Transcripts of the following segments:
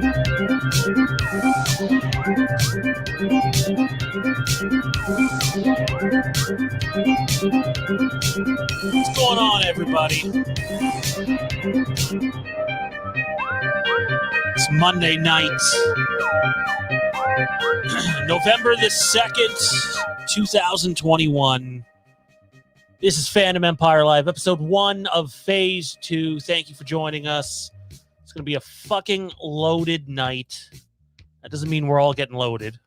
What's going on, everybody? It's Monday night, November the 2nd, 2021. This is Phantom Empire Live, episode 1 of Phase 2. Thank you for joining us. It's going to be a fucking loaded night. That doesn't mean we're all getting loaded.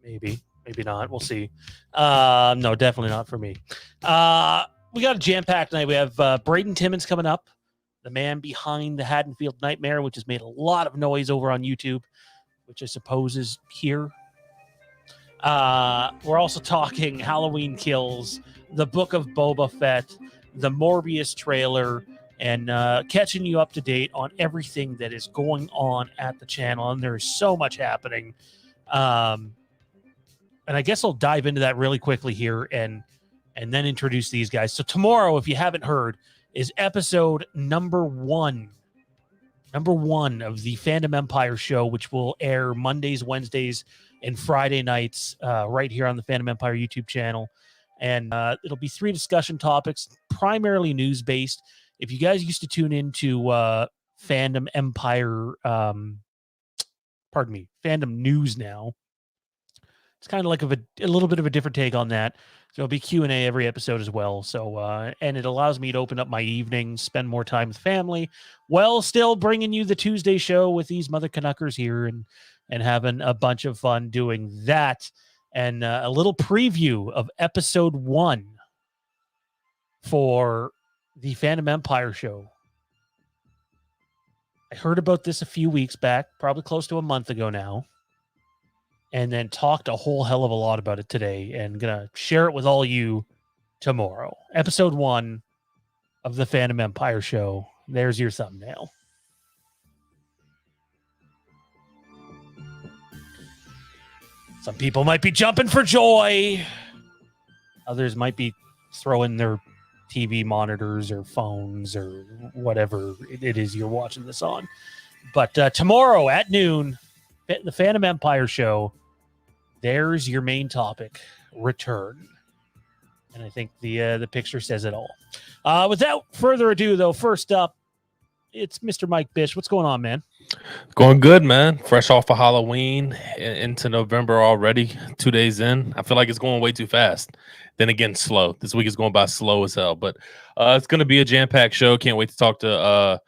Maybe not. We'll see. No, definitely not for me. We got a jam-packed night. We have Braden Timmons coming up, the man behind the Haddonfield Nightmare, which has made a lot of noise over on YouTube, which I suppose is here. We're also talking Halloween Kills, the Book of Boba Fett, the Morbius trailer, and catching you up to date on everything that is going on at the channel. And there is so much happening. And I guess I'll dive into that really quickly here and then introduce these guys. So tomorrow, if you haven't heard, is episode number one of the Phantom Empire show, which will air Mondays, Wednesdays, and Friday nights right here on the Phantom Empire YouTube channel. And it'll be 3 discussion topics, primarily news-based. If you guys used to tune into Phantom Empire, Phantom News now, it's kind of like a little bit of a different take on that. So it'll be Q&A every episode as well. So, and it allows me to open up my evenings, spend more time with family, while still bringing you the Tuesday show with these mother Canuckers here and having a bunch of fun doing that. And a little preview of episode 1 for the Phantom Empire show. I heard about this a few weeks back, probably close to a month ago now, and then talked a whole hell of a lot about it today, and gonna share it with all you tomorrow. Episode 1 of the Phantom Empire show. There's your thumbnail. Some people might be jumping for joy. Others might be throwing their TV monitors or phones or whatever it is you're watching this on. But tomorrow at noon, the Phantom Empire show, there's your main topic, return. And I think the picture says it all. Without further ado, though, first up, it's Mr. Mike Bish. What's going on, man? Going good, man. Fresh off of Halloween into November already, 2 days in. I feel like it's going way too fast. Then again, slow. This week is going by slow as hell. But it's going to be a jam-packed show. Can't wait to talk to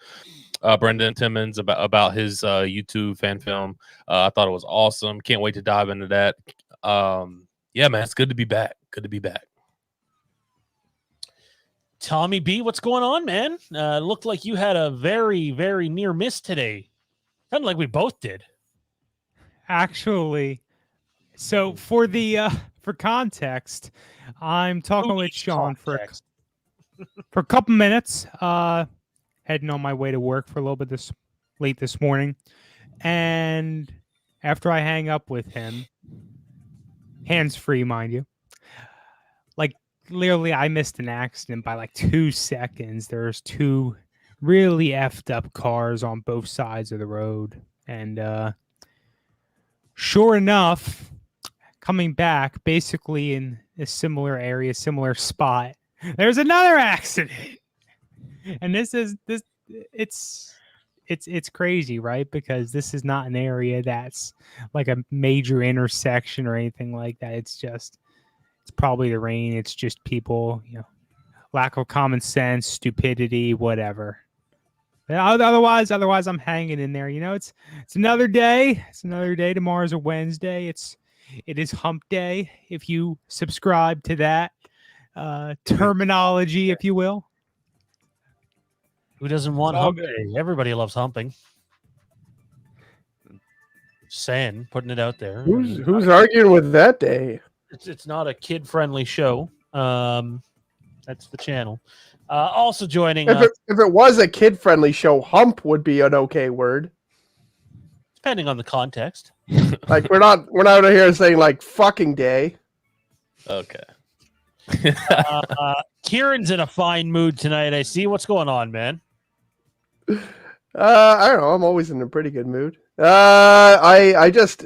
Braden Timmons about his YouTube fan film. I thought it was awesome. Can't wait to dive into that. Yeah, man, it's good to be back. Good to be back. Tommy B, what's going on, man? Looked like you had a very, very near miss today. Sounded like we both did. Actually, so for context, I'm talking with Sean for a couple minutes. Heading on my way to work for a little bit late this morning, and after I hang up with him, hands free, mind you, like literally, I missed an accident by like 2 seconds. There's 2 really effed up cars on both sides of the road, and sure enough, coming back basically in a similar area, similar spot, there's another accident. And it's crazy, right? Because this is not an area that's like a major intersection or anything like that. It's probably the rain. It's just people, lack of common sense, stupidity, whatever. But otherwise, I'm hanging in there. It's another day. It's another day. Tomorrow's a Wednesday. It is hump day, if you subscribe to that terminology, if you will. Who doesn't want hump day? Everybody loves humping. Just saying, putting it out there. Who's arguing with that day? It's not a kid-friendly show. That's the channel. Also joining if it was a kid-friendly show, hump would be an okay word. Depending on the context. Like we're not out here saying like fucking day. Okay. Kieran's in a fine mood tonight. I see. What's going on, man? I don't know. I'm always in a pretty good mood. I just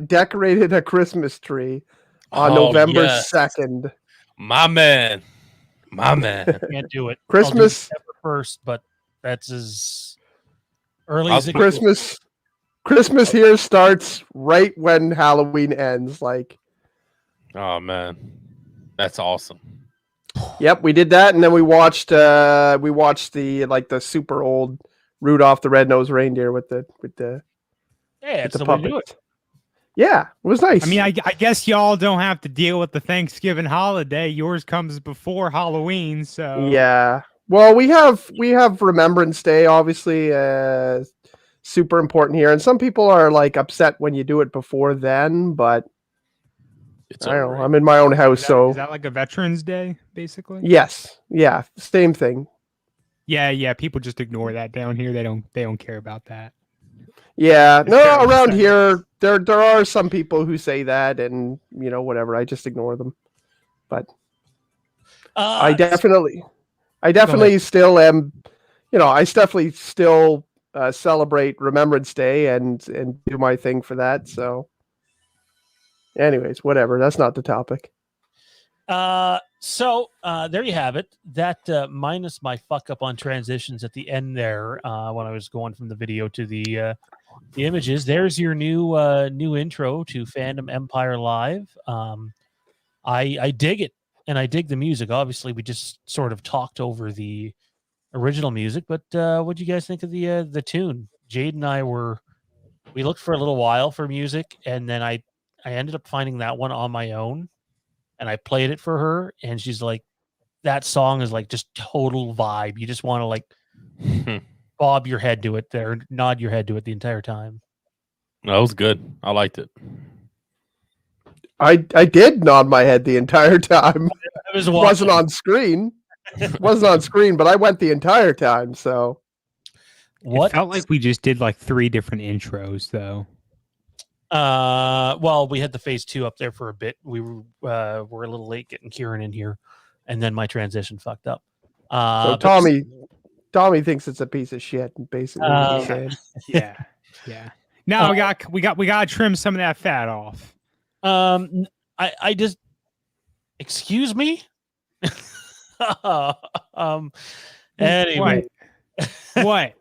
decorated a Christmas tree on November 2nd. My man. Can't do it. Christmas I'll do December 1st, but that's as early as it Christmas here starts right when Halloween ends. Like, oh man, that's awesome. Yep, we did that, and then we watched the super old Rudolph the Red-Nosed Reindeer with the it's the the way to do puppets. it. Yeah, it was nice. I mean, I guess y'all don't have to deal with the Thanksgiving holiday. Yours comes before Halloween, so yeah. Well, we have Remembrance Day, obviously, super important here, and some people are like upset when you do it before then, but It's I don't know. overrated. I'm in my own house, so is that like a Veterans Day, basically? yes, yeah, same thing. Yeah. People just ignore that down here. They don't care about that. Yeah, It's no, fairly around sad. here there are some people who say that, and whatever. I just ignore them. But I definitely still am. I definitely still celebrate Remembrance Day and do my thing for that. So, anyways, whatever. That's not the topic. So there you have it. That minus my fuck up on transitions at the end there when I was going from the video to the images. There's your new intro to Fandom Empire Live. I dig it, and I dig the music. Obviously, we just sort of talked over the original music, but what do you guys think of the tune? Jade and I we looked for a little while for music, and then I ended up finding that one on my own. And I played it for her, and she's like, that song is like just total vibe. You just want to like bob your head to it there, nod your head to it the entire time. That was good. I liked it. I did nod my head the entire time. It wasn't on screen. Wasn't on screen, but I went the entire time. So It felt like we just did like 3 different intros, though. Well, we had the phase 2 up there for a bit. We were a little late getting Kieran in here, and then my transition fucked up. So Tommy thinks it's a piece of shit, basically. What he's saying. Yeah. Now we got to trim some of that fat off. I just excuse me. Anyway, what?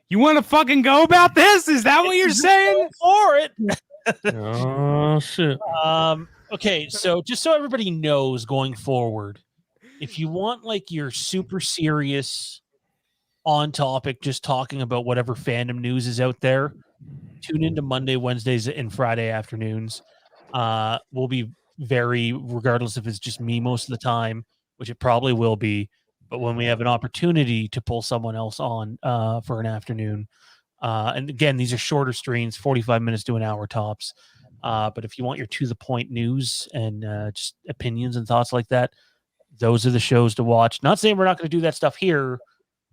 You want to fucking go about this? Is that what you're saying? For it. Oh shit. Okay, so just so everybody knows going forward, if you want like your super serious on topic, just talking about whatever fandom news is out there, tune into Monday, Wednesdays, and Friday afternoons. We'll be regardless if it's just me most of the time, which it probably will be. But when we have an opportunity to pull someone else on for an afternoon, and again, these are shorter streams, 45 minutes to an hour tops. But if you want your to-the-point news and just opinions and thoughts like that, those are the shows to watch. Not saying we're not going to do that stuff here,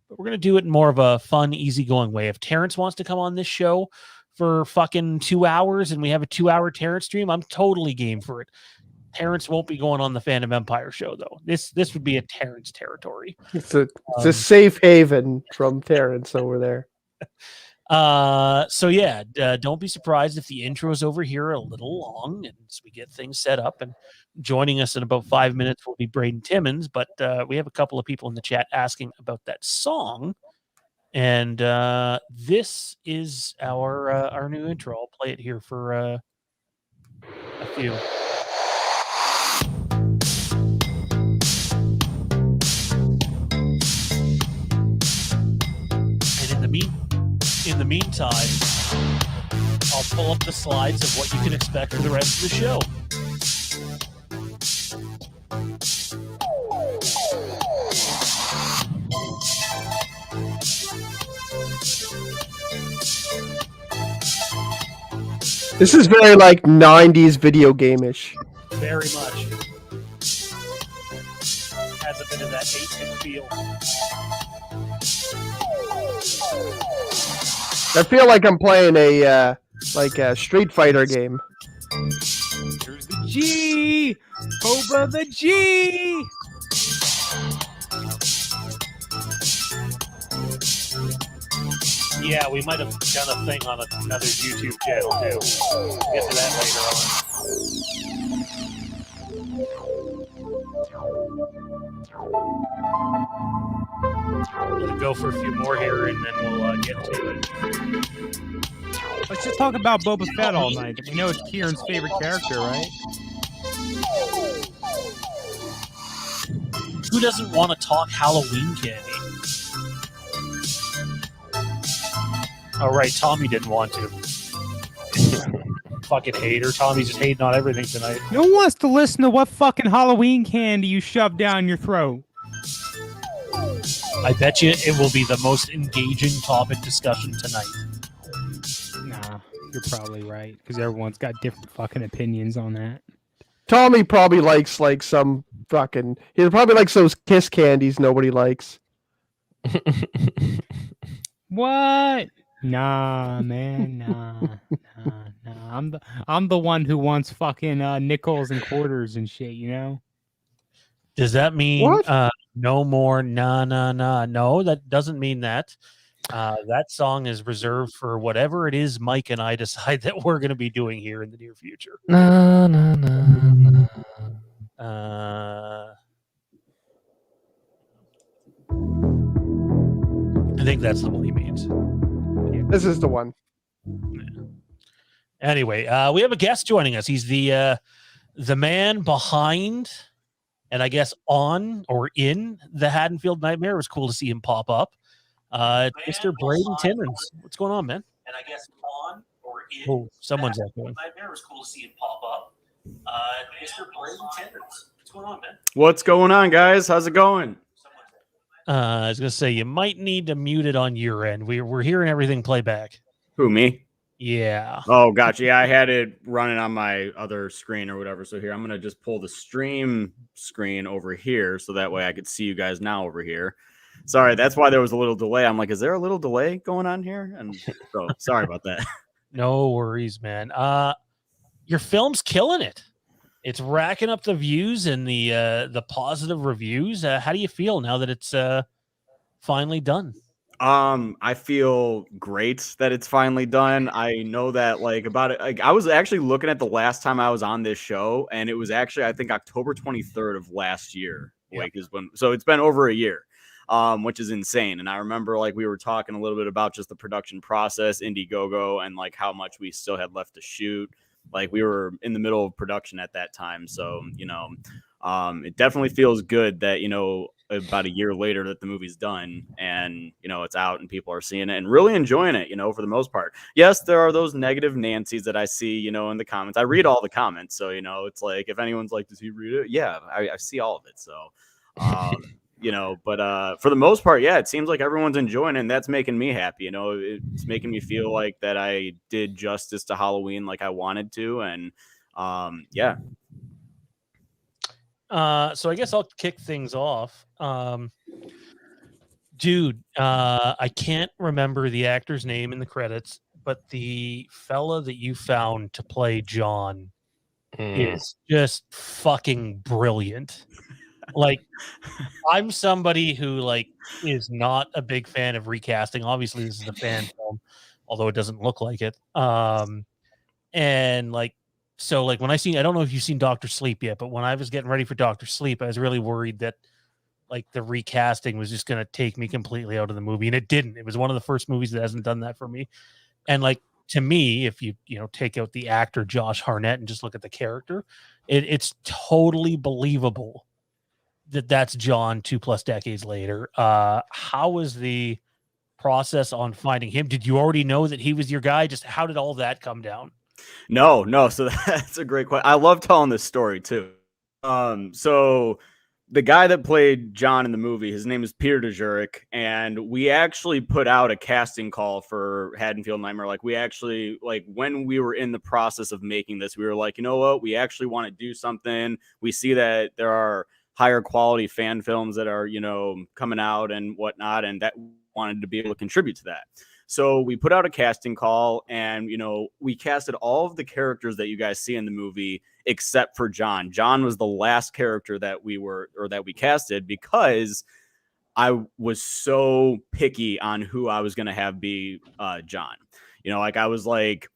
but we're going to do it in more of a fun, easygoing way. If Terrence wants to come on this show for fucking 2 hours and we have a 2-hour Terrence stream, I'm totally game for it. Terrence won't be going on the Phantom Empire show, though. This would be a Terrence territory. It's a safe haven from Terrence over there. So yeah, don't be surprised if the intros over here are a little long and we get things set up. And joining us in about 5 minutes will be Braden Timmons, but we have a couple of people in the chat asking about that song. And this is our new intro. I'll play it here for a few. In the meantime, I'll pull up the slides of what you can expect for the rest of the show. This is very like 90s video game-ish. Very much. Has a bit of that 8-bit feel. I feel like I'm playing a Street Fighter game. Here's the G! Boba the G! Yeah, we might have done a thing on another YouTube channel too. We'll get to that later on. Let it go for a few more here, and then we'll get to it. Let's just talk about Boba Fett all night. We know it's Kieran's favorite character, right? Who doesn't want to talk Halloween candy? Oh, right. Tommy didn't want to. Fucking hater. Tommy's just hating on everything tonight. No one wants to listen to what fucking Halloween candy you shove down your throat. I bet you it will be the most engaging topic discussion tonight. Nah, you're probably right, because everyone's got different fucking opinions on that. Tommy probably likes like some fucking. He probably likes those kiss candies nobody likes. What? Nah, man, nah. I'm the one who wants fucking nickels and quarters and shit, you know? Does that mean What? no more nah? No, that doesn't mean that. That song is reserved for whatever it is Mike and I decide that we're going to be doing here in the near future. No. I think that's the one he means. This is the one. Anyway, we have a guest joining us. He's the man behind, and I guess on or in the Haddonfield Nightmare. It was cool to see him pop up. Mr. Braden Timmons. What's going on, man? And I guess on or in. Oh, someone's echoing. Nightmare. It was cool to see him pop up. Mr. Braden Timmons. What's going on, man? What's going on, guys? How's it going? I was gonna say you might need to mute it on your end. We're hearing everything play back. Who, me? Yeah. Oh, gotcha. Yeah, I had it running on my other screen or whatever. So here, I'm going to just pull the stream screen over here so that way I could see you guys now over here. Sorry, that's why there was a little delay. I'm like, is there a little delay going on here? And so sorry about that. No worries, man. Your film's killing it. It's racking up the views and the positive reviews. How do you feel now that it's finally done? I feel great that it's finally done. I know that I was actually looking at the last time I was on this show, and it was actually, I think, October 23rd of last year. Yep. So it's been over a year, which is insane. And I remember we were talking a little bit about just the production process, Indiegogo, and how much we still had left to shoot. We were in the middle of production at that time. So, it definitely feels good that, about a year later that the movie's done and, it's out and people are seeing it and really enjoying it, for the most part. Yes, there are those negative Nancy's that I see, in the comments. I read all the comments. So, it's if anyone's does he read it? Yeah, I see all of it. So, but for the most part, yeah, it seems like everyone's enjoying it, and that's making me happy. It's making me feel like that I did justice to Halloween like I wanted to. And yeah. So I guess I'll kick things off. Dude, I can't remember the actor's name in the credits, but the fella that you found to play John is just fucking brilliant. I'm somebody who is not a big fan of recasting. Obviously, this is a fan film, although it doesn't look like it. And so when I don't know if you've seen Dr. Sleep yet, but when I was getting ready for Dr. Sleep, I was really worried that the recasting was just going to take me completely out of the movie, and it didn't. It was one of the first movies that hasn't done that for me. And to me, if you take out the actor Josh Hartnett and just look at the character, it's totally believable that that's John 2+ decades later. How was the process on finding him? Did you already know that he was your guy? Just how did all that come down? No. So that's a great question. I love telling this story too. So the guy that played John in the movie, his name is Peter DeJuric, and we actually put out a casting call for Haddonfield Nightmare. We actually, when we were in the process of making this, we were like, you know what? We actually want to do something. We see that there are higher quality fan films that are, coming out and whatnot, and that wanted to be able to contribute to that. So we put out a casting call, and, we casted all of the characters that you guys see in the movie except for John. John was the last character that we casted because I was so picky on who I was going to have be John. You know, like I was like,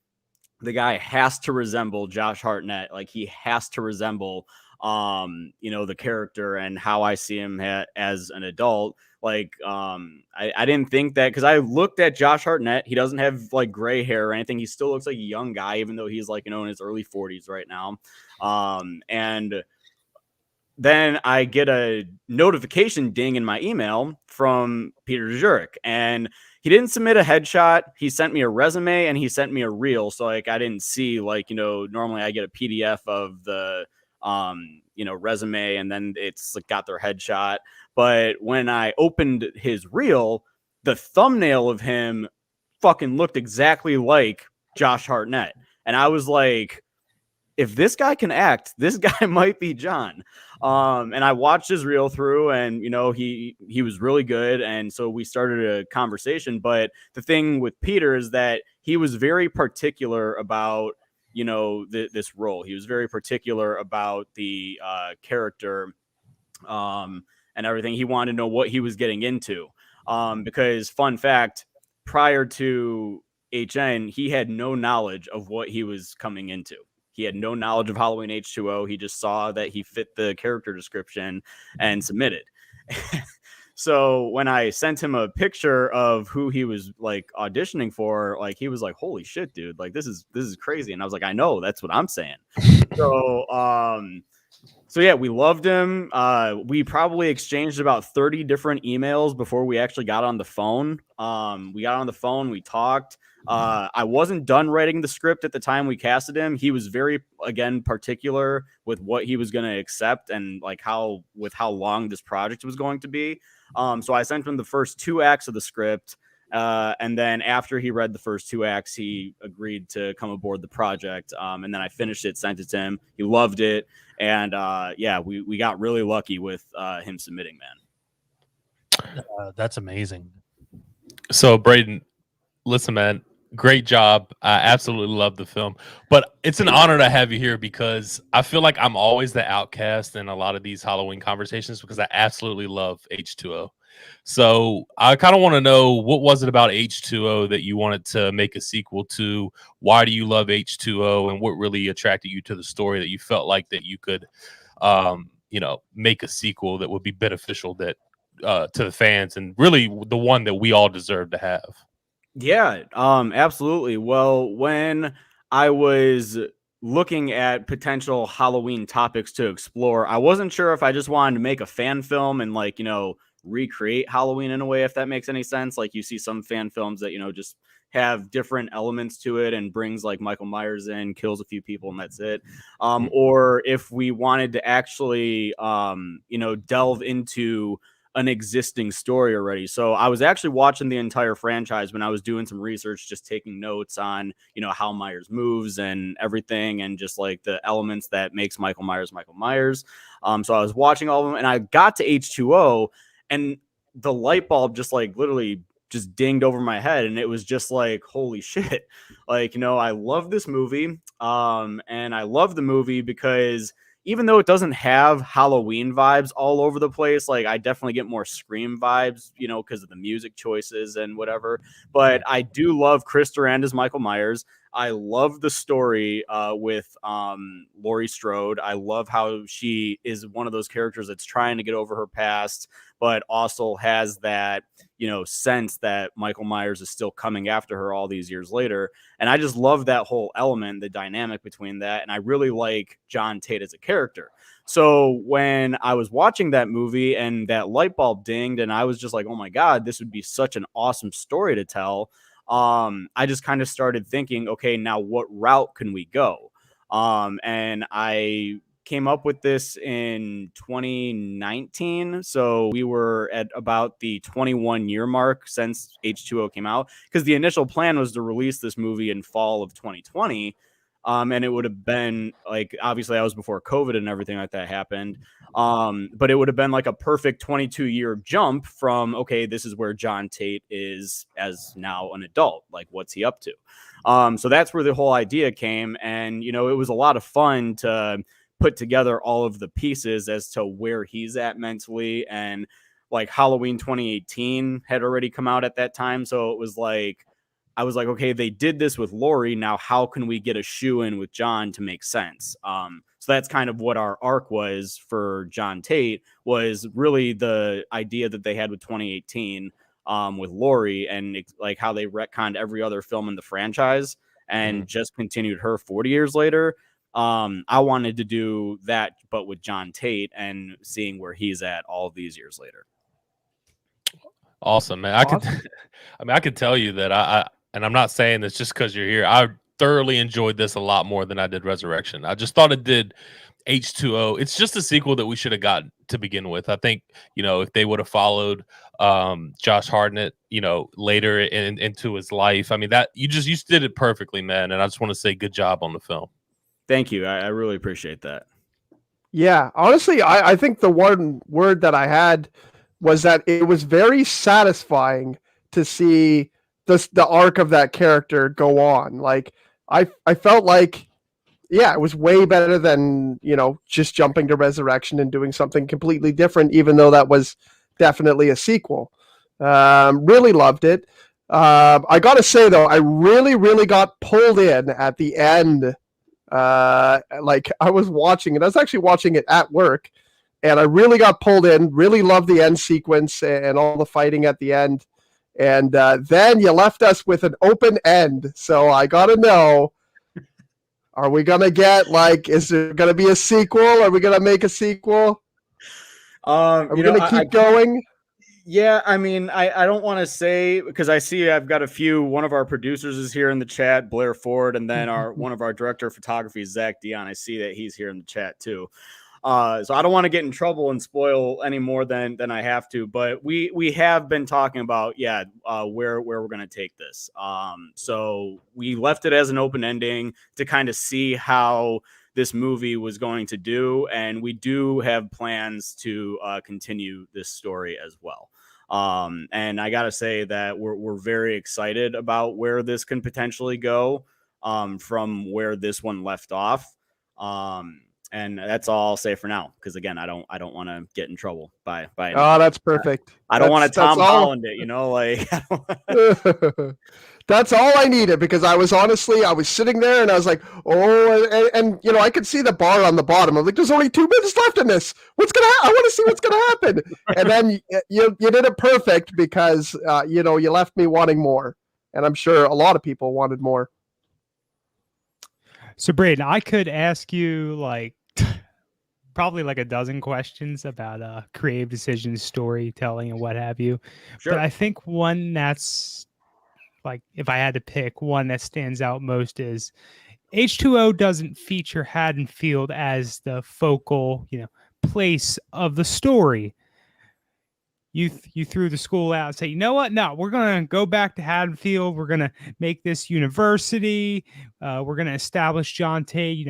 the guy has to resemble Josh Hartnett. Like he has to resemble, you know, the character and how I see him as an adult. Like, I didn't think that because I looked at Josh Hartnett. He doesn't have like gray hair or anything. He still looks like a young guy, even though he's like, you know, in his early 40s right now. And then I get a notification ding in my email from Peter Jurek, and he didn't submit a headshot. He sent me a resume and he sent me a reel. So like, I didn't see like, you know, normally I get a PDF of the, you know, resume and then it's like got their headshot. But when I opened his reel, the thumbnail of him fucking looked exactly like Josh Hartnett. And I was like, if this guy can act, this guy might be John. And I watched his reel through and, you know, he was really good. And so we started a conversation. But the thing with Peter is that he was very particular about, you know, this role. He was very particular about the character and everything. He wanted to know what he was getting into. Because fun fact, prior to HN, he had no knowledge of what he was coming into. He had no knowledge of Halloween H2O. He just saw that he fit the character description and submitted. So when I sent him a picture of who he was like auditioning for, like he was like, "Holy shit, dude! Like this is crazy." And I was like, "I know, that's what I'm saying." So yeah, we loved him. We probably exchanged about 30 different emails before we actually got on the phone. We got on the phone, we talked. I wasn't done writing the script at the time we casted him. He was very, again, particular with what he was going to accept and like how long this project was going to be. So I sent him the first 2 acts of the script. And then after he read the first 2 acts, he agreed to come aboard the project. And then I finished it, sent it to him. He loved it. And yeah, we got really lucky with him submitting, man. That's amazing. So Braden, listen, man, great job. I absolutely love the film, but it's an honor to have you here because I feel like I'm always the outcast in a lot of these Halloween conversations because I absolutely love H2O. So I kind of want to know, what was it about H2O that you wanted to make a sequel to? Why do you love H2O, and what really attracted you to the story that you felt like that you could, you know, make a sequel that would be beneficial that to the fans and really the one that we all deserve to have? Yeah, absolutely. Well, when I was looking at potential Halloween topics to explore, I wasn't sure if I just wanted to make a fan film and like, you know, recreate Halloween in a way, if that makes any sense. Like you see some fan films that, you know, just have different elements to it and brings like Michael Myers in, kills a few people, and that's it. Or if we wanted to actually, you know, delve into an existing story already. So I was actually watching the entire franchise when I was doing some research, just taking notes on, you know, how Myers moves and everything, and just like the elements that makes Michael Myers Michael Myers. So I was watching all of them, and I got to H2O, and the light bulb just like literally just dinged over my head, and it was just like, holy shit. Like, you know, I love this movie. And I love the movie because even though it doesn't have Halloween vibes all over the place, like I definitely get more Scream vibes, you know, because of the music choices and whatever. But I do love Chris Durand as Michael Myers. I love the story with Laurie Strode. I love how she is one of those characters that's trying to get over her past, but also has that, you know, sense that Michael Myers is still coming after her all these years later. And I just love that whole element, the dynamic between that. And I really like John Tate as a character. So when I was watching that movie and that light bulb dinged, and I was just like, oh my God, this would be such an awesome story to tell. I just kind of started thinking, okay, now what route can we go? And I came up with this in 2019. So we were at about the 21-year mark since H2O came out, because the initial plan was to release this movie in fall of 2020. And it would have been like, obviously I was before COVID and everything like that happened. But it would have been like a perfect 22-year jump from, okay, this is where John Tate is as now an adult. Like, what's he up to? So that's where the whole idea came. And, you know, it was a lot of fun to put together all of the pieces as to where he's at mentally. And like Halloween 2018 had already come out at that time. So it was like, I was like, okay, they did this with Laurie. Now, how can we get a shoe in with John to make sense? So that's kind of what our arc was for John Tate, was really the idea that they had with 2018 with Laurie, and like how they retconned every other film in the franchise and just continued her 40 years later. I wanted to do that, but with John Tate and seeing where he's at all these years later. Awesome, man. I could tell you that and I'm not saying this just because you're here. I thoroughly enjoyed this a lot more than I did Resurrection. I just thought it did H2O. It's just a sequel that we should have gotten to begin with. I think, if they would have followed Josh Hartnett, later into his life. I mean, that you did it perfectly, man. And I just want to say good job on the film. Thank you. I really appreciate that. Yeah, honestly, I think the one word that I had was that it was very satisfying to see the arc of that character go on. Like I felt like, yeah, it was way better than, just jumping to Resurrection and doing something completely different, even though that was definitely a sequel. Really loved it. I got to say, though, I really, really got pulled in at the end. Like I was watching it. I was actually watching it at work, and I really got pulled in. Really loved the end sequence and all the fighting at the end. And then you left us with an open end. So I got to know, are we going to get, is there going to be a sequel? Are we going to make a sequel? Are we going to keep going? Yeah, I mean, I don't want to say, because I see I've got one of our producers is here in the chat, Blair Ford, and then one of our director of photography, Zach Dion. I see that he's here in the chat too. So I don't want to get in trouble and spoil any more than I have to, but we have been talking about, where we're going to take this. So we left it as an open ending to kind of see how this movie was going to do. And we do have plans to continue this story as well. And I got to say that we're very excited about where this can potentially go from where this one left off. And that's all I'll say for now, because again, I don't want to get in trouble by Oh, that's perfect. I don't want to Tom Holland it, That's all I needed, because I was sitting there and I was like, oh, and I could see the bar on the bottom. I'm like, there's only 2 minutes left in this. What's gonna I want to see what's gonna happen. And then you did it perfect, because you left me wanting more, and I'm sure a lot of people wanted more. So Braden, I could ask you probably a dozen questions about creative decisions, storytelling, and what have you. Sure. But I think one that's if I had to pick one that stands out most is H2O doesn't feature Haddonfield as the focal, place of the story. You threw the school out and say, you know what? No, we're going to go back to Haddonfield. We're going to make this university. We're going to establish John Tate,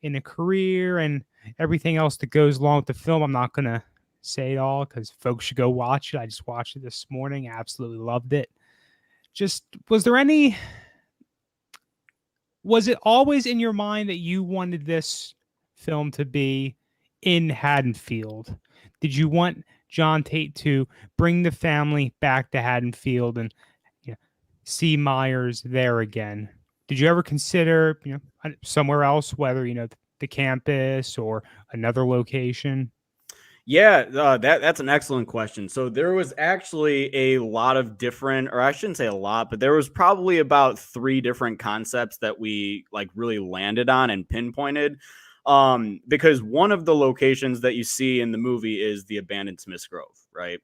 in a career and everything else that goes along with the film. I'm not going to say it all because folks should go watch it. I just watched it this morning. Absolutely loved it. Just, was it always in your mind that you wanted this film to be in Haddonfield? Did you want John Tate to bring the family back to Haddonfield and see Myers there again? Did you ever consider somewhere else, whether the campus or another location? Yeah, that's an excellent question. So there was actually a lot of different, or I shouldn't say a lot, but there was probably about 3 different concepts that we really landed on and pinpointed. Because one of the locations that you see in the movie is the abandoned Smith's Grove, right?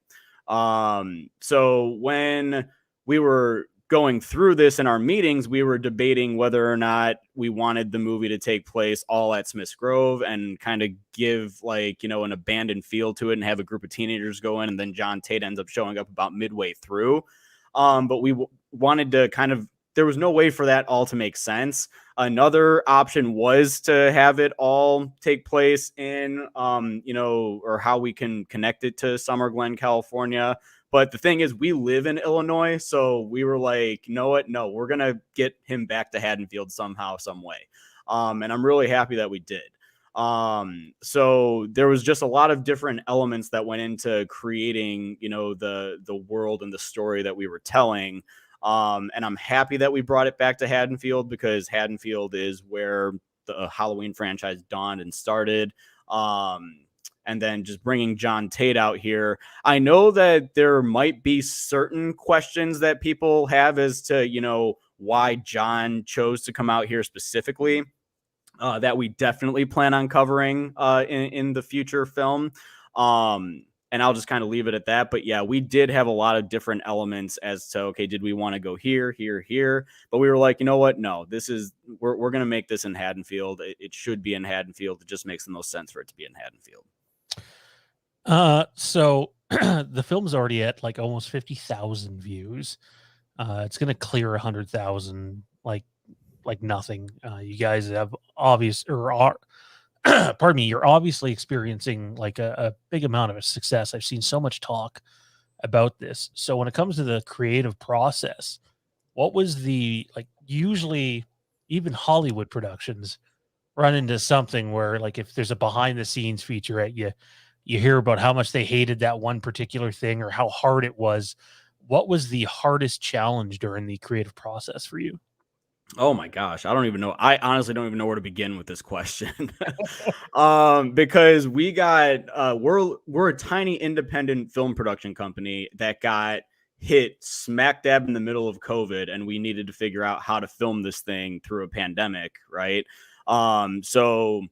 So when we were going through this in our meetings, we were debating whether or not we wanted the movie to take place all at Smith's Grove and kind of give an abandoned feel to it and have a group of teenagers go in, and then John Tate ends up showing up about midway through. But we wanted to there was no way for that all to make sense. Another option was to have it all take place in, or how we can connect it to Summer Glen, California. But the thing is, we live in Illinois, so we were like, you know what? No, we're going to get him back to Haddonfield somehow, some way. And I'm really happy that we did. So there was just a lot of different elements that went into creating, you know, the world and the story that we were telling. And I'm happy that we brought it back to Haddonfield, because Haddonfield is where the Halloween franchise dawned and started. And then just bringing John Tate out here. I know that there might be certain questions that people have as to, you know, why John chose to come out here specifically, that we definitely plan on covering in the future film. And I'll just kind of leave it at that. But yeah, we did have a lot of different elements as to, okay, did we want to go here, here, here? But we were like, you know what? No, we're going to make this in Haddonfield. It should be in Haddonfield. It just makes the most sense for it to be in Haddonfield. So the film's already at like almost 50,000 views. It's going to clear 100,000 like nothing. You guys have pardon me, you're obviously experiencing like a big amount of success. I've seen so much talk about this. So when it comes to the creative process, what was usually even Hollywood productions run into something where, like, if there's a behind the scenes featurette, you hear about how much they hated that one particular thing or how hard it was. What was the hardest challenge during the creative process for you? Oh my gosh, I don't even know. I honestly don't even know where to begin with this question. Because we got we're a tiny independent film production company that got hit smack dab in the middle of COVID, and we needed to figure out how to film this thing through a pandemic, right? So,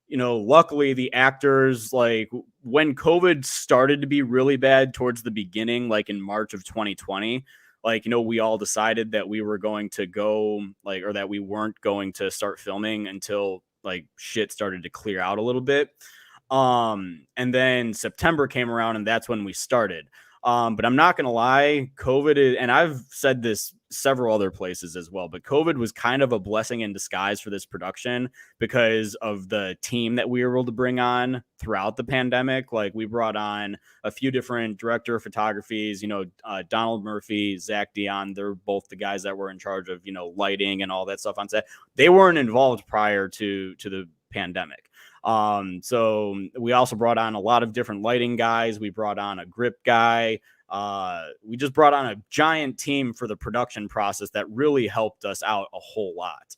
you know, luckily the actors, like, when COVID started to be really bad towards the beginning, like in March of 2020, like, you know, we all decided that we were going to go, like, or that we weren't going to start filming until like shit started to clear out a little bit. And then September came around, and that's when we started. But I'm not going to lie, and I've said this several other places as well, but COVID was kind of a blessing in disguise for this production because of the team that we were able to bring on throughout the pandemic. Like, we brought on a few different director of photographies, you know, Donald Murphy, Zach Dion. They're both the guys that were in charge of, you know, lighting and all that stuff on set. They weren't involved prior to the pandemic. So we also brought on a lot of different lighting guys. We brought on a grip guy. We just brought on a giant team for the production process that really helped us out a whole lot.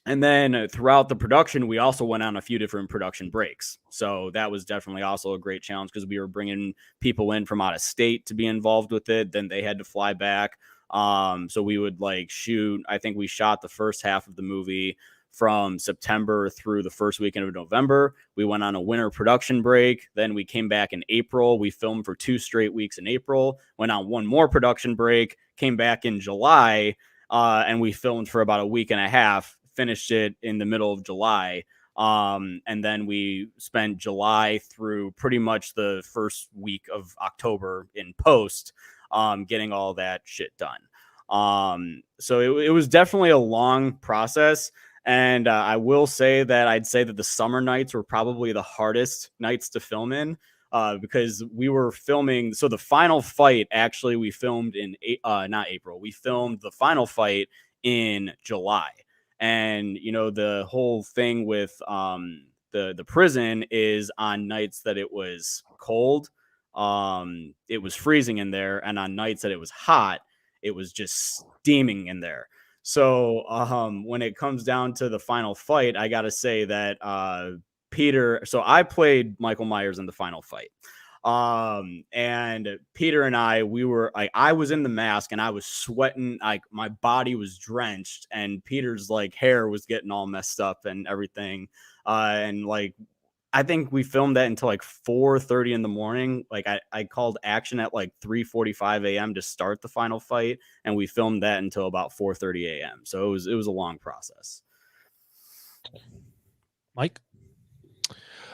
And then throughout the production, we also went on a few different production breaks. So that was definitely also a great challenge, because we were bringing people in from out of state to be involved with it. Then they had to fly back. So we would shoot. I think we shot the first half of the movie from September through the first weekend of November. We went on a winter production break. Then we came back in April. We filmed for 2 straight weeks in April, went on one more production break, came back in July, and we filmed for about a week and a half, finished it in the middle of July. And then we spent July through pretty much the first week of October in post, getting all that shit done. So it was definitely a long process. And I will say that I'd say that the summer nights were probably the hardest nights to film in, because we were filming. So the final fight, actually, we filmed in not April. We filmed the final fight in July. And, you know, the whole thing with the prison is on nights that it was cold, it was freezing in there. And on nights that it was hot, it was just steaming in there. So when it comes down to the final fight, I got to say that Peter, so I played Michael Myers in the final fight. And Peter and I was in the mask and I was sweating, like my body was drenched, and Peter's hair was getting all messed up and everything. And I think we filmed that until 4:30 in the morning. I called action at 3:45 a.m. to start the final fight, and we filmed that until about 4:30 a.m. So it was a long process. Mike?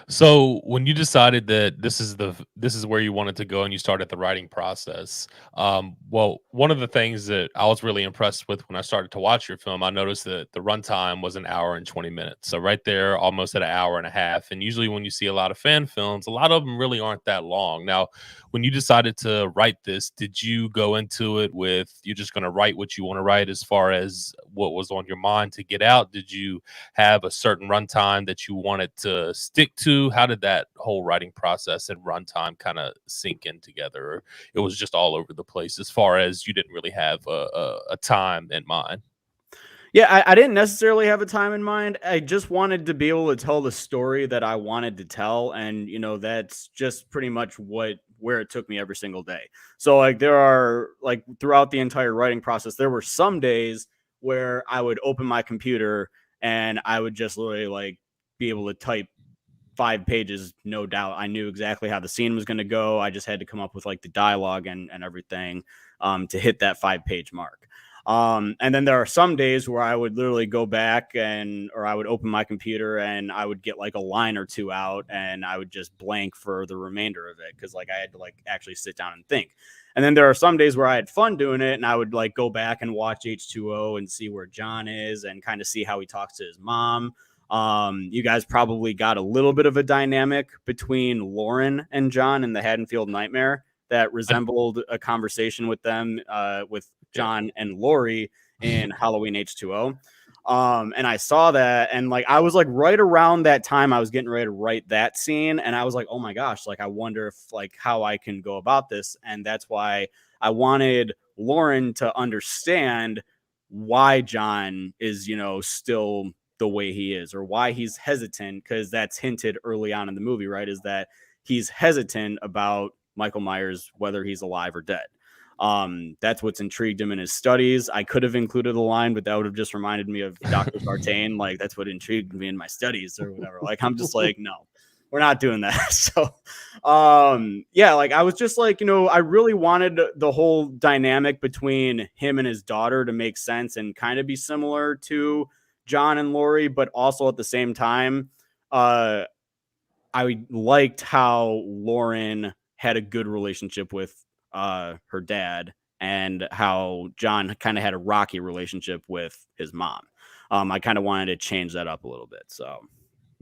So when you decided that this is where you wanted to go and you started the writing process, well, one of the things that I was really impressed with when I started to watch your film, I noticed that the runtime was 1 hour and 20 minutes. So right there, almost at 1 hour and a half. And usually when you see a lot of fan films, a lot of them really aren't that long. Now, when you decided to write this, did you go into it with you're just going to write what you want to write as far as what was on your mind to get out? Did you have a certain runtime that you wanted to stick to? How did that whole writing process and runtime kind of sink in together? Or it was just all over the place as far as you didn't really have a time in mind? Yeah, I didn't necessarily have a time in mind. I just wanted to be able to tell the story that I wanted to tell. And, that's just pretty much where it took me every single day. So like there are like throughout the entire writing process, there were some days where I would open my computer and I would just literally like be able to type 5 pages, no doubt. I knew exactly how the scene was going to go. I just had to come up with like the dialogue and everything to hit that 5-page mark. And then there are some days where I would literally go back or I would open my computer and I would get like a line or two out and I would just blank for the remainder of it. Cause like I had to like actually sit down and think. And then there are some days where I had fun doing it and I would like go back and watch H2O and see where John is and kind of see how he talks to his mom. You guys probably got a little bit of a dynamic between Lauren and John in the Haddonfield Nightmare that resembled a conversation with them, with John and Lori in Halloween H2O. And I saw that and like I was like right around that time I was getting ready to write that scene and I was like, oh my gosh, like I wonder if like how I can go about this. And that's why I wanted Lauren to understand why John is, still the way he is or why he's hesitant, because that's hinted early on in the movie, right? Is that he's hesitant about Michael Myers, whether he's alive or dead. That's what's intrigued him in his studies. I could have included a line, but that would have just reminded me of Dr. Sartain. Like that's what intrigued me in my studies or whatever. Like, I'm just like, no, we're not doing that. So, yeah, like I was just like, I really wanted the whole dynamic between him and his daughter to make sense and kind of be similar to John and Lori, but also at the same time, I liked how Lauren had a good relationship with her dad and how John kind of had a rocky relationship with his mom. I kind of wanted to change that up a little bit. So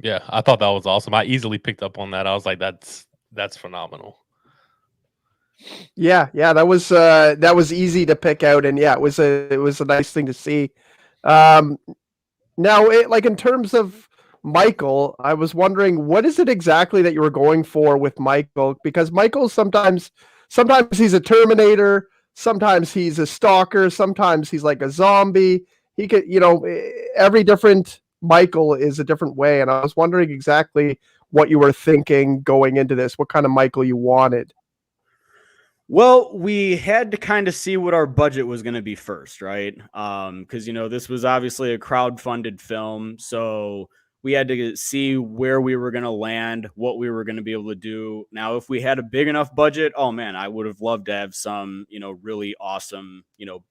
yeah, I thought that was awesome. I easily picked up on that. I was like, that's phenomenal. Yeah, that was easy to pick out, and yeah, it was a nice thing to see. Now, like in terms of Michael, I was wondering what is it exactly that you were going for with Michael? Because Michael sometimes he's a Terminator, sometimes he's a stalker, sometimes he's like a zombie. He could, every different Michael is a different way, and I was wondering exactly what you were thinking going into this, what kind of Michael you wanted. Well, we had to kind of see what our budget was going to be first, right? Because, this was obviously a crowd-funded film. So we had to see where we were going to land, what we were going to be able to do. Now, if we had a big enough budget, oh man, I would have loved to have some, really awesome,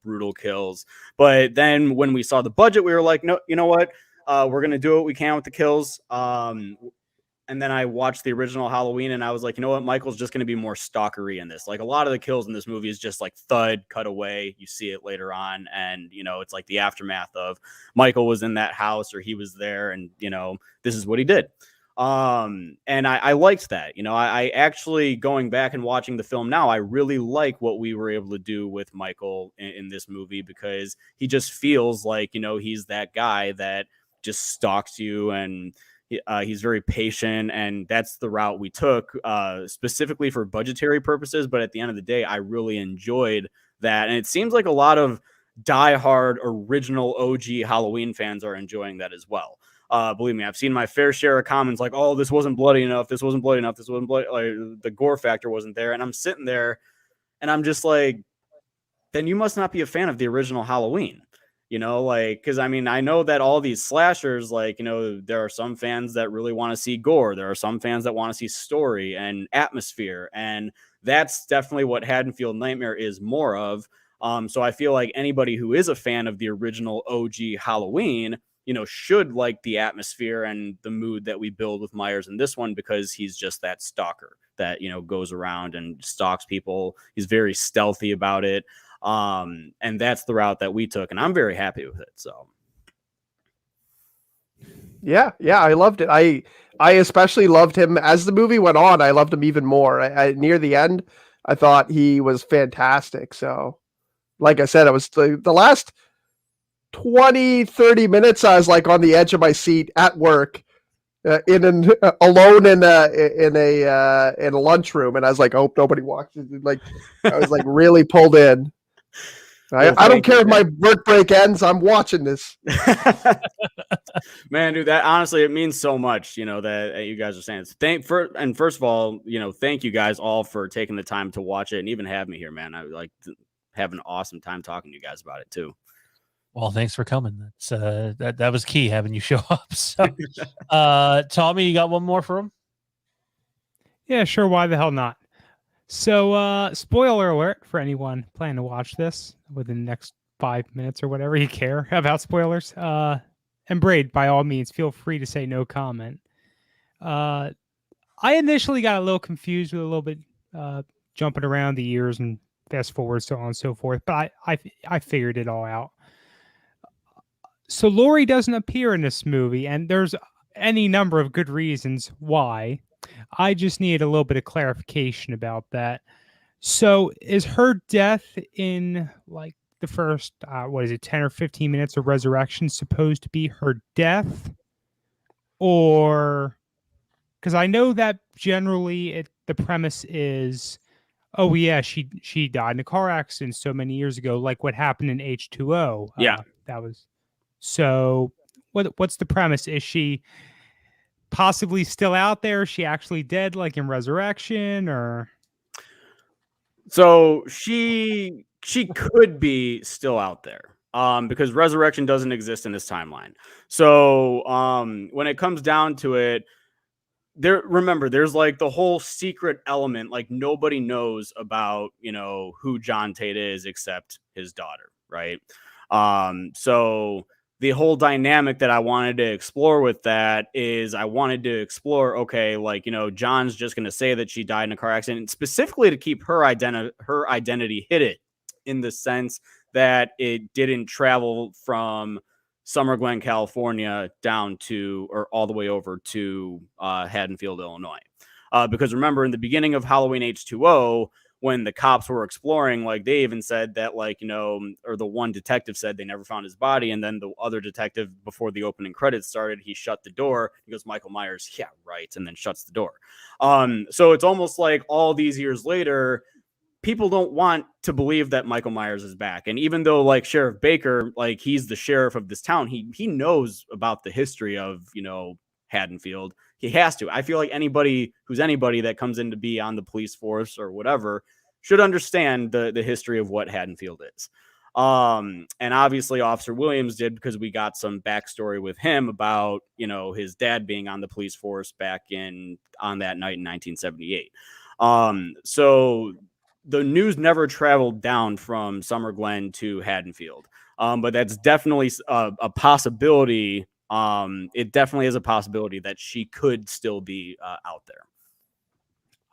brutal kills. But then when we saw the budget, we were like, no, you know what? We're going to do what we can with the kills. And then I watched the original Halloween and I was like, you know what? Michael's just going to be more stalkery in this. Like a lot of the kills in this movie is just like thud, cut away. You see it later on. And, it's like the aftermath of Michael was in that house or he was there and, this is what he did. And I liked that, I actually going back and watching the film now, I really like what we were able to do with Michael in this movie because he just feels like, he's that guy that just stalks you and, he's very patient, and that's the route we took specifically for budgetary purposes. But at the end of the day, I really enjoyed that. And it seems like a lot of diehard original OG Halloween fans are enjoying that as well. Believe me, I've seen my fair share of comments like, oh, this wasn't bloody enough. This wasn't bloody enough. This wasn't bloody. Like, the gore factor wasn't there. And I'm sitting there and I'm just like, then you must not be a fan of the original Halloween. Because I know that all these slashers, there are some fans that really want to see gore. There are some fans that want to see story and atmosphere. And that's definitely what Haddonfield Nightmare is more of. So I feel like anybody who is a fan of the original OG Halloween, should like the atmosphere and the mood that we build with Myers in this one, because he's just that stalker that, goes around and stalks people. He's very stealthy about it. And that's the route that we took, and I'm very happy with it. So yeah, I loved it. I especially loved him as the movie went on. I loved him even more. Near the end, I thought he was fantastic. So, like I said, it was the last 20, 30 minutes, I was like on the edge of my seat at work, alone in a lunchroom, and I was like, I hope nobody walks in. Like, I was like really pulled in. I don't care if my work break ends. I'm watching this. Man, dude, that honestly, it means so much, that you guys are saying. First of all, thank you guys all for taking the time to watch it and even have me here, man. I like to have an awesome time talking to you guys about it too. Well, thanks for coming. That's that was key, having you show up. So, Tommy, you got one more for him? Yeah, sure. Why the hell not? So, spoiler alert for anyone planning to watch this within the next 5 minutes or whatever you care about spoilers. And Braid, by all means, feel free to say no comment. I initially got a little confused with a little bit jumping around the years and fast forward, so on and so forth. But I figured it all out. So Laurie doesn't appear in this movie, and there's any number of good reasons why. I just needed a little bit of clarification about that. So is her death in like the first, 10 or 15 minutes of Resurrection supposed to be her death? Or, because I know that generally the premise is, oh yeah, she died in a car accident so many years ago, like what happened in H2O. Yeah. That was, so what's the premise? Is she possibly still out there? Is she actually dead, like in Resurrection, or? So she could be still out there, because Resurrection doesn't exist in this timeline. So when it comes down to it, there's like the whole secret element, like nobody knows about who John Tate is except his daughter, right? So the whole dynamic that I wanted to explore with that is I wanted to explore, okay, like, John's just going to say that she died in a car accident, specifically to keep her identity hidden, in the sense that it didn't travel from Summer Glen, California down to, or all the way over to Haddonfield, Illinois. Because remember, in the beginning of Halloween H2O, when the cops were exploring, like they even said that, like, or the one detective said they never found his body. And then the other detective, before the opening credits started, he shut the door. He goes, Michael Myers, yeah, right. And then shuts the door. So it's almost like all these years later, people don't want to believe that Michael Myers is back. And even though, like, Sheriff Baker, like, he's the sheriff of this town, he knows about the history of, Haddonfield. He has to. I feel like anybody that comes in to be on the police force or whatever should understand the history of what Haddonfield is. And obviously Officer Williams did, because we got some backstory with him about, his dad being on the police force back on that night in 1978. So the news never traveled down from Summer Glen to Haddonfield. But that's definitely a possibility. It definitely is a possibility that she could still be out there.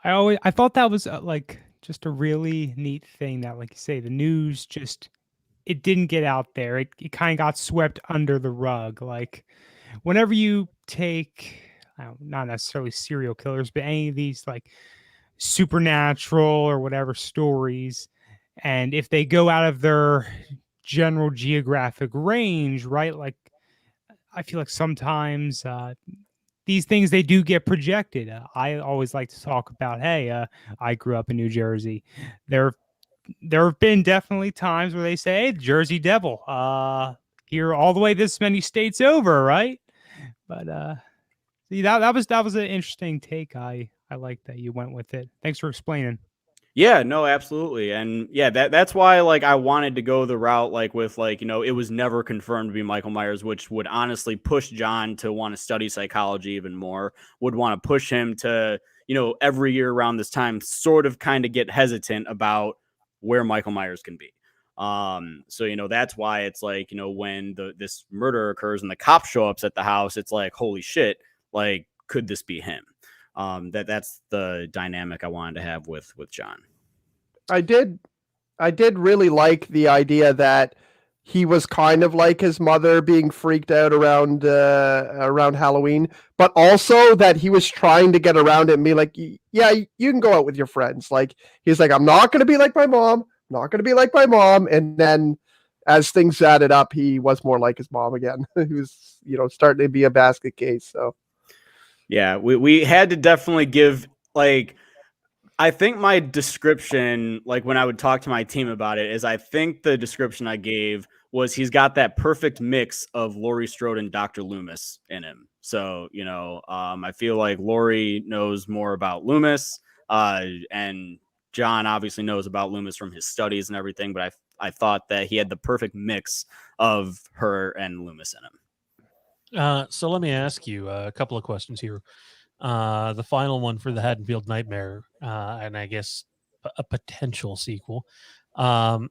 I thought that was like just a really neat thing that, like you say, the news it didn't get out there. It kind of got swept under the rug. Like whenever you take, not necessarily serial killers, but any of these like supernatural or whatever stories, and if they go out of their general geographic range, right? Like I feel like sometimes these things, they do get projected. I always like to talk about, hey, I grew up in New Jersey. There have been definitely times where they say, hey, the Jersey Devil, here all the way this many states over, right? But see, that was an interesting take. I like that you went with it. Thanks for explaining. Yeah, no, absolutely. And yeah, that's why, like, I wanted to go the route, like, with, like, it was never confirmed to be Michael Myers, which would honestly push John to want to study psychology even more, would want to push him to, every year around this time, sort of kind of get hesitant about where Michael Myers can be. So, that's why it's like, when this murder occurs and the cops show up at the house, it's like, holy shit, like, could this be him? That's the dynamic I wanted to have with John. I did really like the idea that he was kind of like his mother, being freaked out around Halloween, but also that he was trying to get around it and be like, yeah, you can go out with your friends. Like, he's like, I'm not going to be like my mom, not going to be like my mom. And then as things added up, he was more like his mom again. He was, starting to be a basket case. So, yeah, we had to definitely give, like, I think my description, like when I would talk to my team about it, is I think the description I gave was he's got that perfect mix of Laurie Strode and Dr. Loomis in him. So, I feel like Laurie knows more about Loomis, and John obviously knows about Loomis from his studies and everything, but I thought that he had the perfect mix of her and Loomis in him. So let me ask you a couple of questions here. The final one for the Haddonfield Nightmare, and I guess a potential sequel. Do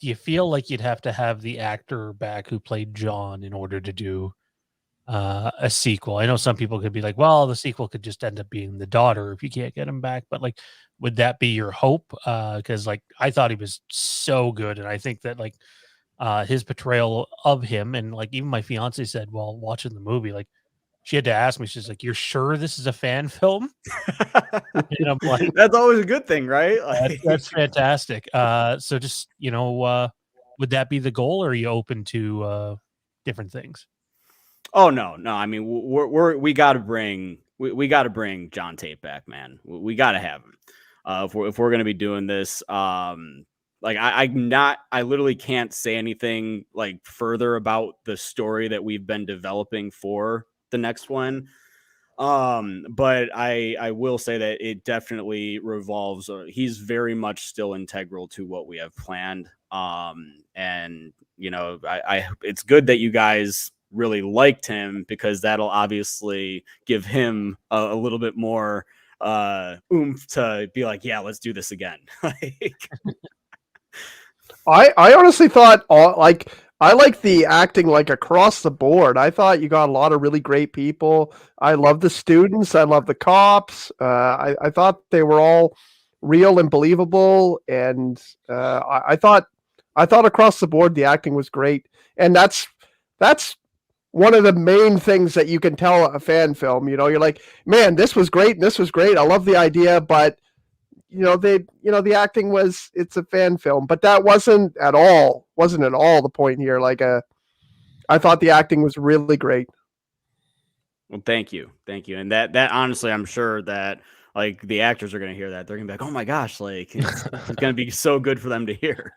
you feel like you'd have to have the actor back who played John in order to do a sequel? I know some people could be like, well, the sequel could just end up being the daughter if you can't get him back. But like, would that be your hope? Because like, I thought he was so good, and I think that like his portrayal of him, and like even my fiance said while watching the movie, like, she had to ask me, she's like, "You're sure this is a fan film?" And I'm like, that's always a good thing, right? Like, that's fantastic. So just, would that be the goal, or are you open to different things? Oh no. I mean, we got to bring John Tate back, man. We got to have him if we're gonna be doing this. Like I literally can't say anything like further about the story that we've been developing for the next one. But I will say that it definitely revolves. He's very much still integral to what we have planned. And it's good that you guys really liked him, because that'll obviously give him a little bit more oomph to be like, yeah, let's do this again. I honestly thought I like the acting like across the board. I thought you got a lot of really great people. I love the students. I love the cops. I thought they were all real and believable. And I thought across the board the acting was great. And that's one of the main things that you can tell a fan film. You're like, man, this was great. And this was great. I love the idea, but the acting it's a fan film, but that wasn't at all the point here. Like, I thought the acting was really great. Well, thank you. And that honestly, I'm sure that like the actors are going to hear that. They're going to be like, oh my gosh, like it's going to be so good for them to hear.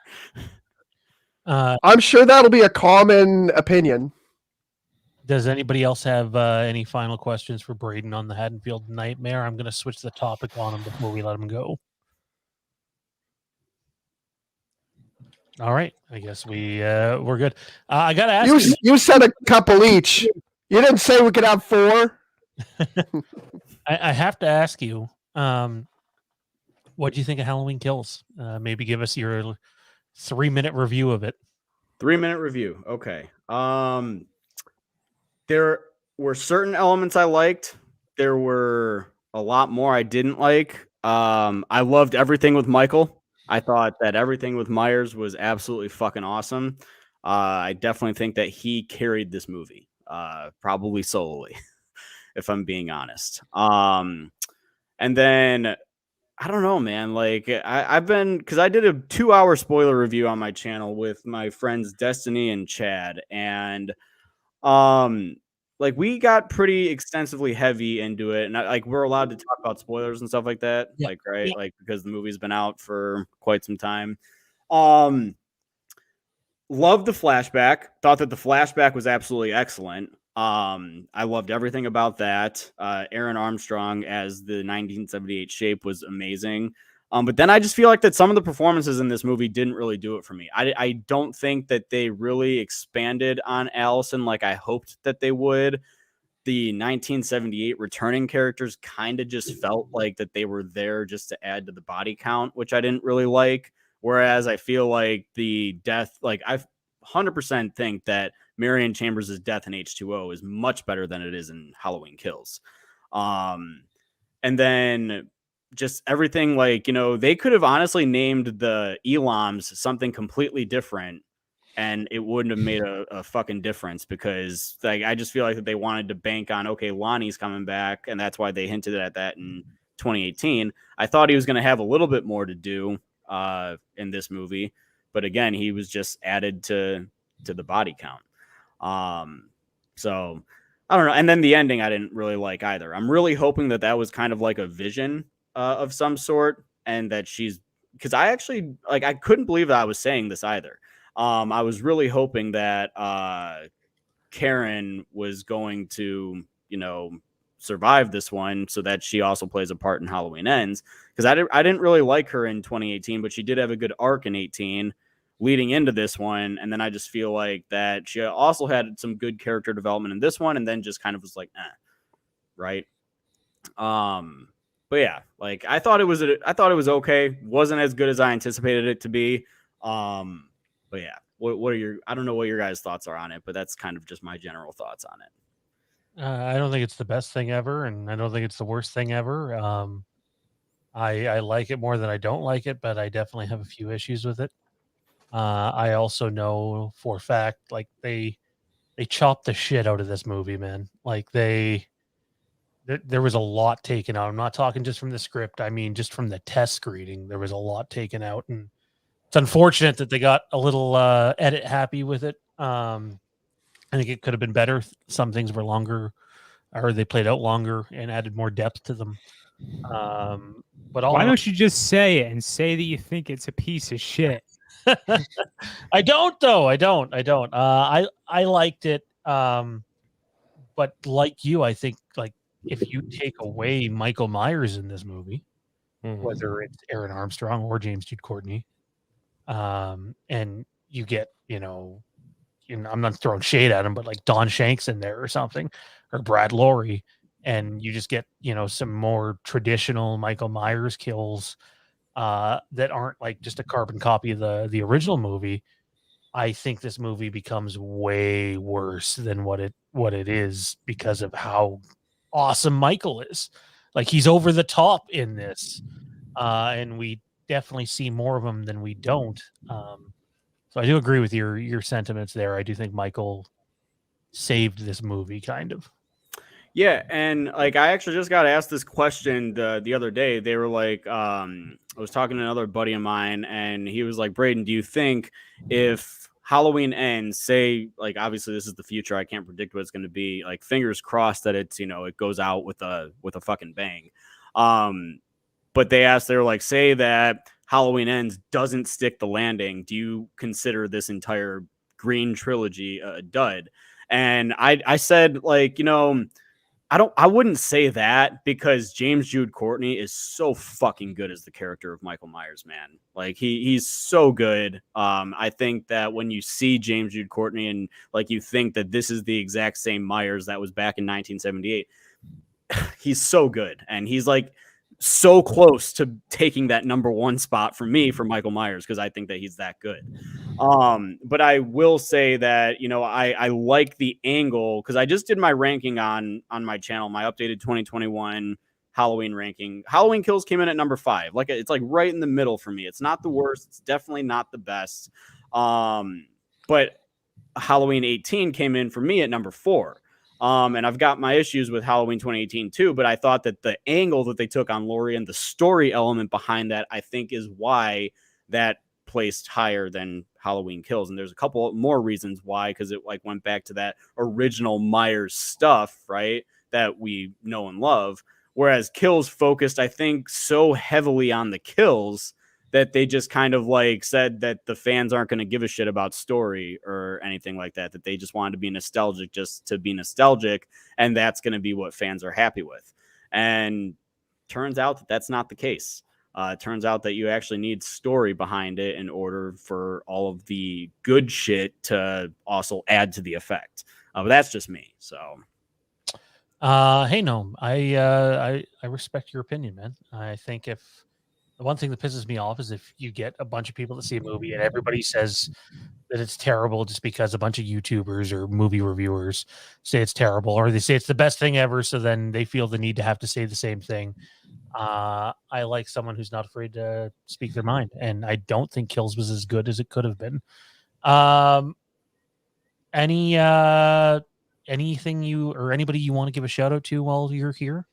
I'm sure that'll be a common opinion. Does anybody else have any final questions for Braden on the Haddonfield Nightmare? I'm going to switch the topic on him before we let him go. All right, I guess we're good. I got to ask you. You said a couple each. You didn't say we could have 4. I have to ask you, what do you think of Halloween Kills? Maybe give us your 3-minute review of it. 3-minute review. Okay. There were certain elements I liked. There were a lot more I didn't like. I loved everything with Michael. I thought that everything with Myers was absolutely fucking awesome. I definitely think that he carried this movie, probably solely, if I'm being honest. And then I don't know, man. Like because I did a 2-hour spoiler review on my channel with my friends Destiny and Chad, and like we got pretty extensively heavy into it, and like we're allowed to talk about spoilers and stuff like that. Yeah. Like, right. Yeah. Like, because the movie's been out for quite some time. Loved the flashback. Thought that the flashback was absolutely excellent. I loved everything about that. Aaron Armstrong as the 1978 Shape was amazing. But then I just feel like that some of the performances in this movie didn't really do it for me. I don't think that they really expanded on Allison like I hoped that they would. The 1978 returning characters kind of just felt like that they were there just to add to the body count, which I didn't really like. Whereas I feel like the death, like I 100% think that Marion Chambers' death in H2O is much better than it is in Halloween Kills. And then just everything, like, they could have honestly named the Elams something completely different and it wouldn't have made a fucking difference, because like I just feel like that they wanted to bank on, okay, Lonnie's coming back, and that's why they hinted at that in 2018. I thought he was going to have a little bit more to do in this movie, but again, he was just added to the body count. So I don't know. And then the ending I didn't really like either. I'm really hoping that was kind of like a vision of some sort, and that because I actually I couldn't believe that I was saying this either. I was really hoping that Karen was going to, survive this one so that she also plays a part in Halloween Ends, because I didn't really like her in 2018, but she did have a good arc in 18 leading into this one. And then I just feel like that she also had some good character development in this one, and then just kind of was like, right. But yeah, I thought it was okay. Wasn't as good as I anticipated it to be. But yeah, what are I don't know what your guys' thoughts are on it, but that's kind of just my general thoughts on it. I don't think it's the best thing ever, and I don't think it's the worst thing ever. I like it more than I don't like it, but I definitely have a few issues with it. I also know for a fact, they chopped the shit out of this movie, man. There was a lot taken out. I'm not talking just from the script. I mean, just from the test screening, there was a lot taken out, and it's unfortunate that they got a little edit happy with it. I think it could have been better. Some things were longer, or they played out longer and added more depth to them. But why don't you just say it and say that you think it's a piece of shit? I don't, though. I don't. I liked it. But like you, I think if you take away Michael Myers in this movie, whether it's Aaron Armstrong or James Jude Courtney, and you get, I'm not throwing shade at him, but like Don Shanks in there or something, or Brad Lorre, and you just get, some more traditional Michael Myers kills that aren't just a carbon copy of the original movie. I think this movie becomes way worse than what it is, because of how awesome Michael is. He's over the top in this, and we definitely see more of him than we don't. So I do agree with your sentiments there. I do think Michael saved this movie, kind of. Yeah, and I actually just got asked this question the other day. They were like, I was talking to another buddy of mine, and he was like, Braden, do you think if Halloween Ends, say, obviously this is the future, I can't predict what it's going to be, fingers crossed that it's, it goes out with a fucking bang. But they were like, say that Halloween Ends doesn't stick the landing, do you consider this entire Green trilogy a dud? And I said, I wouldn't say that, because James Jude Courtney is so fucking good as the character of Michael Myers, man. He's so good. I think that when you see James Jude Courtney and you think that this is the exact same Myers that was back in 1978, he's so good. And he's so close to taking that number one spot for me for Michael Myers, because I think that he's that good. But I will say that, I like the angle, because I just did my ranking on my channel, my updated 2021 Halloween ranking. Halloween Kills came in at number 5. It's right in the middle for me. It's not the worst. It's definitely not the best. But Halloween 18 came in for me at number 4. And I've got my issues with Halloween 2018 too, but I thought that the angle that they took on Laurie and the story element behind that, I think, is why that placed higher than Halloween Kills. And there's a couple more reasons why, because it went back to that original Myers stuff, right, that we know and love. Whereas Kills focused, I think, so heavily on the kills that they just kind of said that the fans aren't going to give a shit about story or anything like that, that they just wanted to be nostalgic just to be nostalgic. And that's going to be what fans are happy with. And turns out that that's not the case. It turns out that you actually need story behind it in order for all of the good shit to also add to the effect. But that's just me. So, hey, Gnome, I respect your opinion, man. I think the one thing that pisses me off is if you get a bunch of people to see a movie and everybody says that it's terrible just because a bunch of YouTubers or movie reviewers say it's terrible, or they say it's the best thing ever, so then they feel the need to have to say the same thing. I like someone who's not afraid to speak their mind, and I don't think Kills was as good as it could have been. Anything you or anybody you want to give a shout out to while you're here?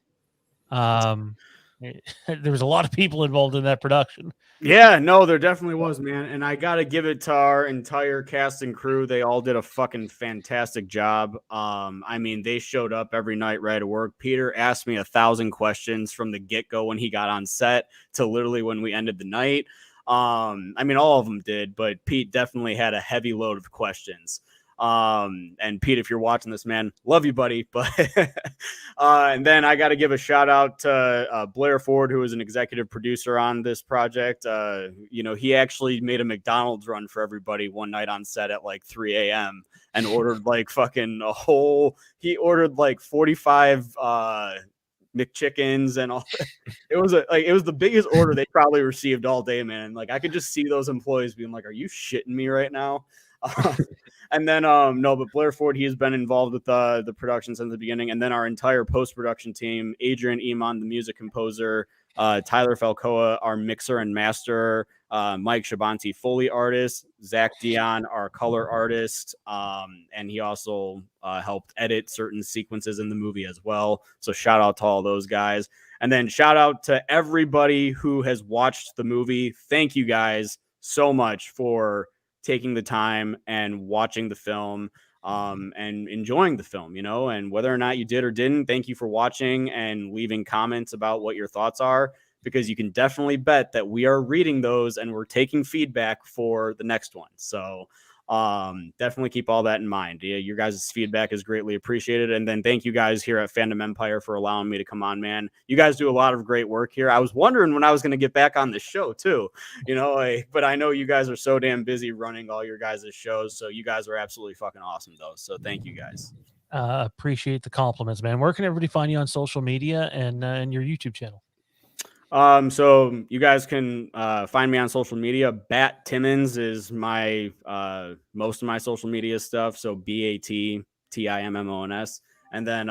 There was a lot of people involved in that production. Yeah, no, there definitely was, man. And I got to give it to our entire cast and crew. They all did a fucking fantastic job. I mean, they showed up every night right to work. Peter asked me 1,000 questions from the get-go when he got on set to literally when we ended the night. I mean, all of them did, but Pete definitely had a heavy load of questions. And Pete, if you're watching this, man, love you, buddy. But and then I got to give a shout out to Blair Ford, who was an executive producer on this project. You know, he actually made a McDonald's run for everybody one night on set at like 3 a.m. and ordered like fucking he ordered like 45 McChickens and all. It was it was the biggest order they probably received all day, man. Like I could just see those employees being like, "Are you shitting me right now?" And then no, but Blair Ford, he has been involved with the production since the beginning. And then our entire post-production team, Adrian Iman, the music composer, Tyler Falcoa, our mixer and master, Mike Shabanti, Foley artist, Zach Dion, our color artist, and he also helped edit certain sequences in the movie as well. So shout out to all those guys. And then shout out to everybody who has watched the movie. Thank you guys so much for taking the time and watching the film and enjoying the film, you know, and whether or not you did or didn't, thank you for watching and leaving comments about what your thoughts are, because you can definitely bet that we are reading those and we're taking feedback for the next one. So definitely keep all that in mind. Yeah, your guys' feedback is greatly appreciated. And then thank you guys here at Fandom Empire for allowing me to come on, man. You guys do a lot of great work here. I was wondering when I was going to get back on this show too, you know, but I know you guys are so damn busy running all your guys' shows. So you guys are absolutely fucking awesome though. So thank you guys. Appreciate the compliments, man. Where can everybody find you on social media and your YouTube channel? So you guys can find me on social media. Bat Timmons is my most of my social media stuff. So BATTIMMONS. And then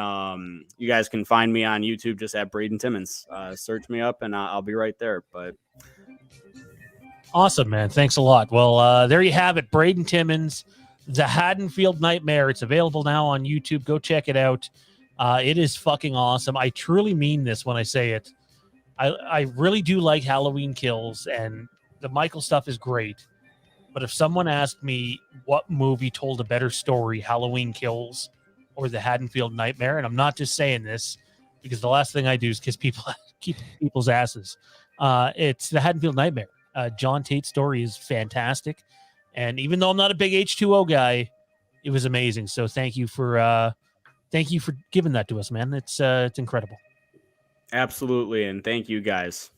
you guys can find me on YouTube just at Braden Timmons. Search me up and I'll be right there. But awesome, man. Thanks a lot. Well, there you have it. Braden Timmons, The Haddonfield Nightmare. It's available now on YouTube. Go check it out. It is fucking awesome. I truly mean this when I say it. I really do like Halloween Kills, and the Michael stuff is great. But if someone asked me what movie told a better story, Halloween Kills or The Haddonfield Nightmare, and I'm not just saying this because the last thing I do is keep people's asses. It's The Haddonfield Nightmare. John Tate's story is fantastic. And even though I'm not a big H2O guy, it was amazing. So thank you for giving that to us, man. It's incredible. Absolutely. And thank you guys.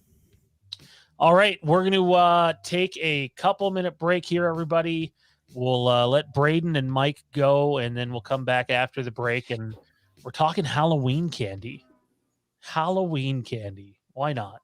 All right. We're going to take a couple-minute break here, everybody. We'll let Braden and Mike go, and then we'll come back after the break, and we're talking Halloween candy. Halloween candy. Why not?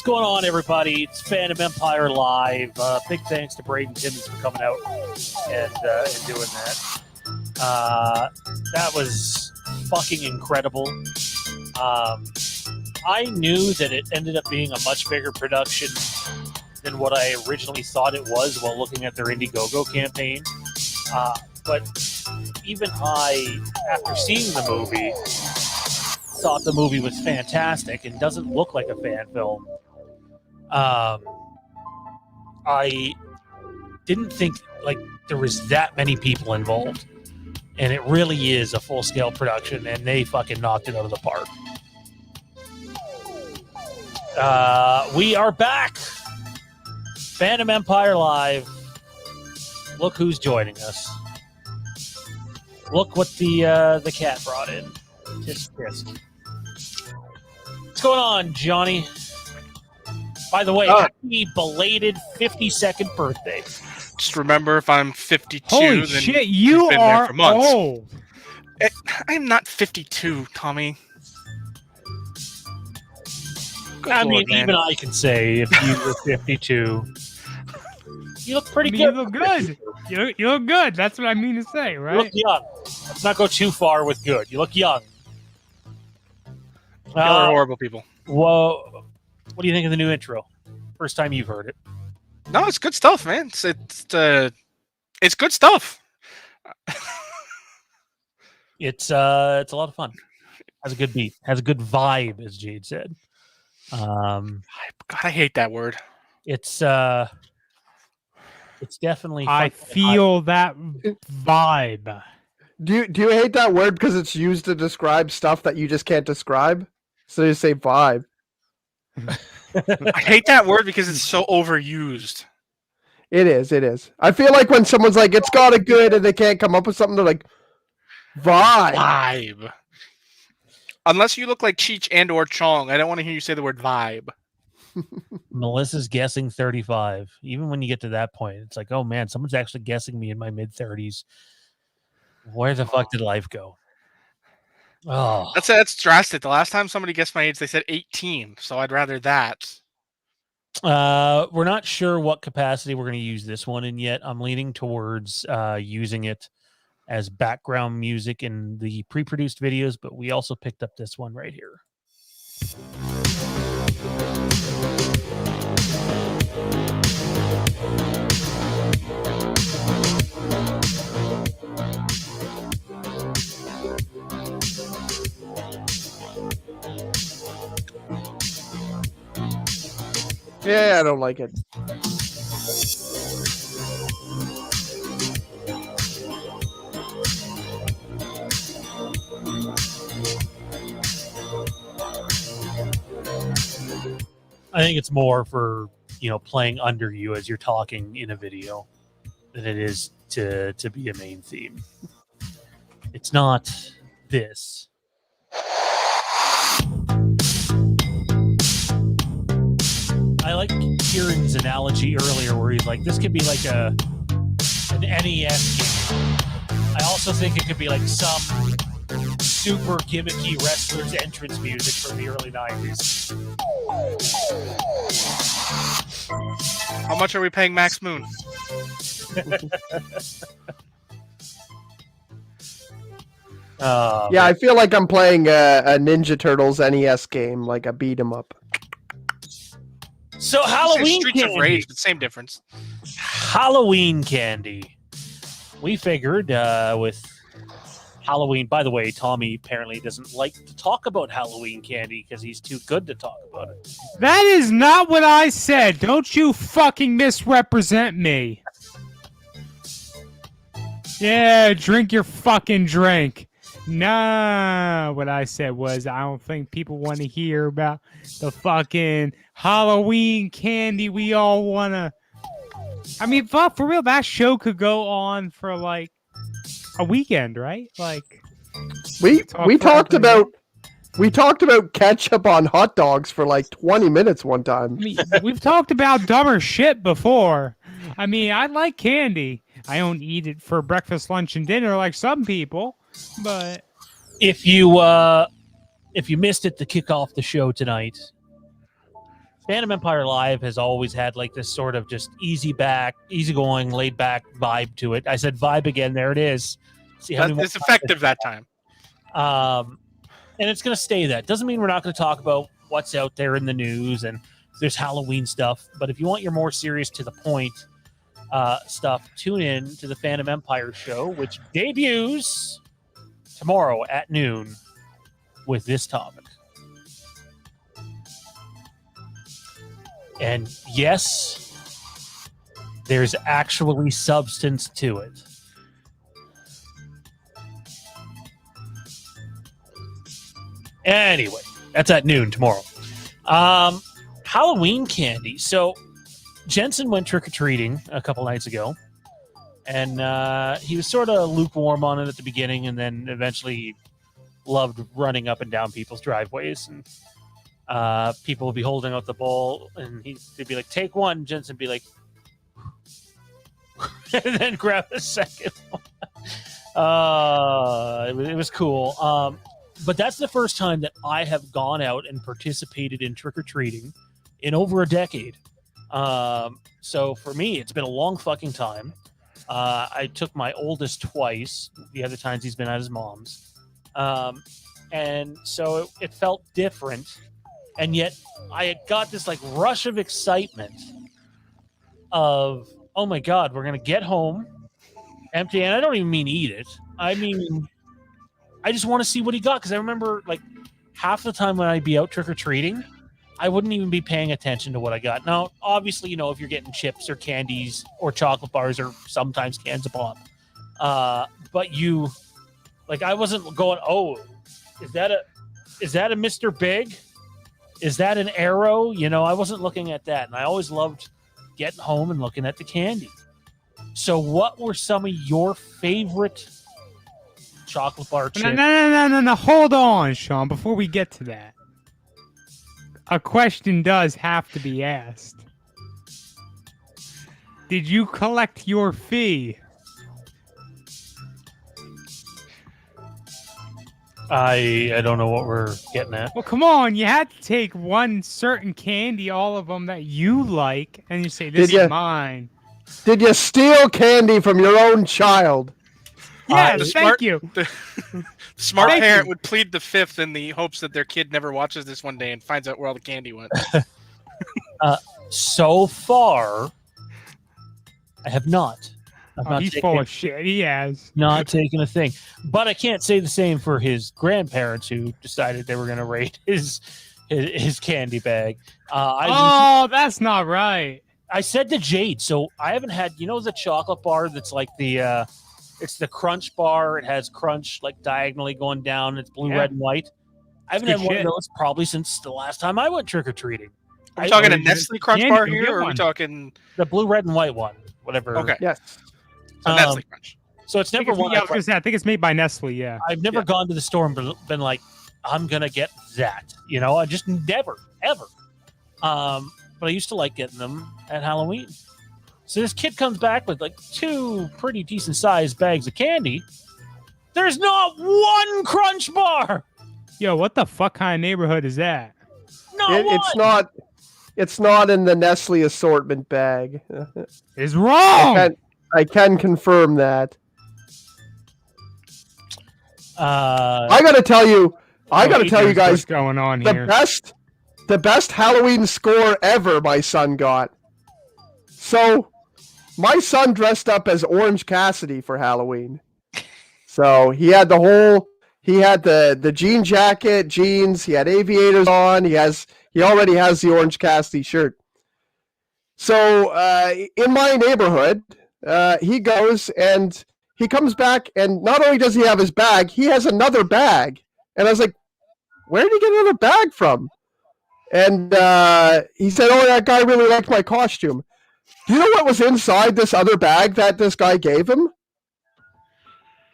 going on, everybody? It's Phantom Empire Live. Big thanks to Braden Timmons for coming out and doing that. That was fucking incredible. I knew that it ended up being a much bigger production than what I originally thought it was while looking at their Indiegogo campaign. But even I, after seeing the movie, thought the movie was fantastic and doesn't look like a fan film. I didn't think like there was that many people involved, and it really is a full-scale production, and they fucking knocked it out of the park. We are back. Phantom Empire Live. Look who's joining us. Look what the cat brought in. Tisk tisk. What's going on, Johnny? By the way, happy belated 52nd birthday. Just remember, if I'm 52, Holy then shit, you've you been there are for months. old. I'm not 52, Tommy. Good I Lord, mean, man. even I can say if you were 52, you look pretty good. You look good. You look good. That's what I mean to say, You right? look young. Let's not go too far with good. You look young. Y'all are horrible people. Whoa. What do you think of the new intro? First time you've heard it. No, it's good stuff, man. It's good stuff. It's a lot of fun. Has a good beat. Has a good vibe, as Jade said. God, I hate that word. It's definitely. I feel that vibe. Do you hate that word because it's used to describe stuff that you just can't describe? So you say vibe. I hate that word because it's so overused. It is. I feel like when someone's like, it's got a good, and they can't come up with something, they're like, vibe. Unless you look like Cheech and or Chong, I don't want to hear you say the word vibe. Melissa's guessing 35. Even when you get to that point, it's like, oh man, someone's actually guessing me in my mid-30s. Where the fuck did life go? Oh, That's drastic. The last time somebody guessed my age, they said 18. So I'd rather that. we're not sure what capacity we're going to use this one in yet. I'm leaning towards using it as background music in the pre-produced videos, but we also picked up this one right here. Yeah, I don't like it. I think it's more for, playing under you as you're talking in a video than it is to be a main theme. It's not this. I like Kieran's analogy earlier where he's like, this could be like an NES game. I also think it could be like some super gimmicky wrestler's entrance music from the early 90s. How much are we paying Max Moon? Yeah, I feel like I'm playing a Ninja Turtles NES game, like a beat 'em up. So Halloween Streets candy. of Rage, but same difference. Halloween candy. We figured with Halloween. By the way, Tommy apparently doesn't like to talk about Halloween candy because he's too good to talk about it. That is not what I said. Don't you fucking misrepresent me. Yeah, drink your fucking drink. Nah, what I said was I don't think people want to hear about the fucking Halloween candy we all want to. I mean, for real, that show could go on for like a weekend, right? Like we talked about ketchup on hot dogs for like 20 minutes one time. I mean, we've talked about dumber shit before. I mean, I like candy. I don't eat it for breakfast, lunch, and dinner like some people, but if you missed it to kick off the show tonight, Phantom Empire Live has always had like this sort of just easygoing, laid back vibe to it. I said vibe again. There it is. See how many It's effective that time. And it's going to stay that. Doesn't mean we're not going to talk about what's out there in the news and there's Halloween stuff. But if you want your more serious, to the point stuff, tune in to the Phantom Empire show, which debuts tomorrow at noon with this topic. And yes, there's actually substance to it. Anyway, that's at noon tomorrow. Halloween candy. So Jensen went trick-or-treating a couple nights ago, and he was sort of lukewarm on it at the beginning, and then eventually loved running up and down people's driveways. And people would be holding out the bowl, and they'd be like, take one. Jensen would be like, and then grab a second one. It was cool. But that's the first time that I have gone out and participated in trick-or-treating in over a decade. So for me, it's been a long fucking time. I took my oldest twice. The other times he's been at his mom's. And so it felt different. And yet I had got this like rush of excitement of, oh my God, we're going to get home empty. And I don't even mean eat it. I mean, I just want to see what he got. Because I remember like half the time when I'd be out trick-or-treating, I wouldn't even be paying attention to what I got. Now, obviously, you know, if you're getting chips or candies or chocolate bars or sometimes cans of pop. But you, like, I wasn't going, oh, is that a Mr. Big? Is that an arrow? You know, I wasn't looking at that. And I always loved getting home and looking at the candy. So what were some of your favorite chocolate bar chips? No. Hold on, Sean, before we get to that. A question does have to be asked. Did you collect your fee? I don't know what we're getting at. Well, come on. You had to take one certain candy, all of them that you like, and you say, this is mine. Did you steal candy from your own child? Yeah, thank you. The smart parent would plead the fifth in the hopes that their kid never watches this one day and finds out where all the candy went. So far, I have not. He's full of shit. He has. Not taking a thing. But I can't say the same for his grandparents who decided they were going to raid his candy bag. That's not right. I said to Jade, so I haven't had, you know, the chocolate bar that's like the... it's the crunch bar. It has crunch like diagonally going down. It's blue, red, and white. I haven't had one of those probably since the last time I went trick-or-treating. Are we talking a Nestle Crunch bar here, or are we talking... The blue, red, and white one. Whatever. Okay. Yes. So Nestle Crunch. So it's never one... I think it's made by Nestle, yeah. I've never gone to the store and been like, I'm going to get that. You know, I just never, ever. But I used to like getting them at Halloween. So this kid comes back with like 2 pretty decent sized bags of candy. There's not one Crunch bar. Yo, what the fuck kind of neighborhood is that? It's not in the Nestle assortment bag. It's wrong. I can confirm that. I gotta tell you guys, what's going on here. The best Halloween score ever my son got. So, my son dressed up as Orange Cassidy for Halloween. So he had the jean jacket, jeans, he had aviators on, he already has the Orange Cassidy shirt. So in my neighborhood, he goes and he comes back, and not only does he have his bag, he has another bag. And I was like, where did he get another bag from? And he said, oh, that guy really liked my costume. Do you know what was inside this other bag that this guy gave him?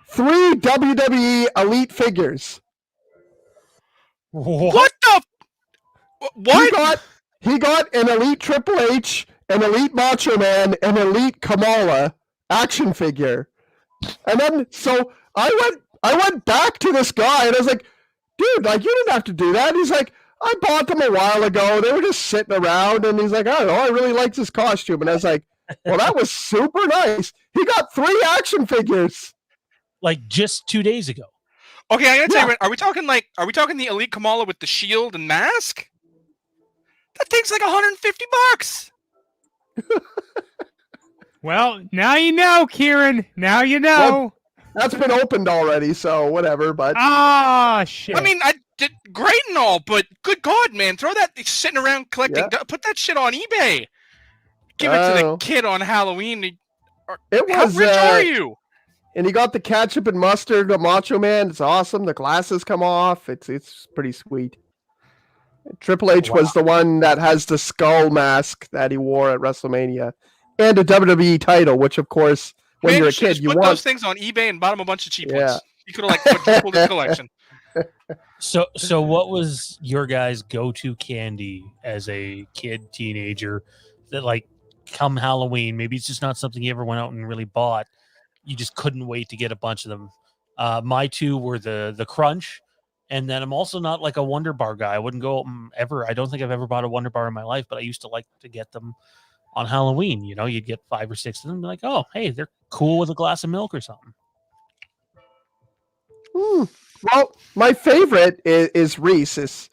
3 WWE Elite figures. What the? What? He got an Elite Triple H, an Elite Macho Man, an Elite Kamala action figure. And then, so I went back to this guy and I was like, dude, like, you didn't have to do that. He's like, I bought them a while ago. They were just sitting around, and he's like, I don't know, I really liked his costume. And I was like, well, that was super nice. He got 3 action figures. Like just 2 days ago. Okay, I gotta tell you, are we talking the Elite Kamala with the shield and mask? That thing's like $150. Well, now you know, Kieran. Now you know. Well, that's been opened already, so whatever. But shit. I mean, I did great and all, but good God, man, throw that sitting around collecting. Put that shit on eBay. Give it to the kid on Halloween. How rich are you? And he got the ketchup and mustard, the Macho Man. It's awesome. The glasses come off. It's pretty sweet. Triple H was the one that has the skull mask that he wore at WrestleMania, and a WWE title, which of course, when you're a kid, you put want those things on eBay and bought him a bunch of cheap ones. You could have quadrupled his collection. So what was your guys' go-to candy as a kid, teenager, that like come Halloween, maybe it's just not something you ever went out and really bought, you just couldn't wait to get a bunch of them? My two were the Crunch, and then I'm also not like a Wonder Bar guy. I wouldn't go ever. I don't think I've ever bought a Wonder Bar in my life, but I used to like to get them on Halloween. You know, you'd get 5 or 6 of them, and be like, oh, hey, they're cool with a glass of milk or something. Well, my favorite is Reese's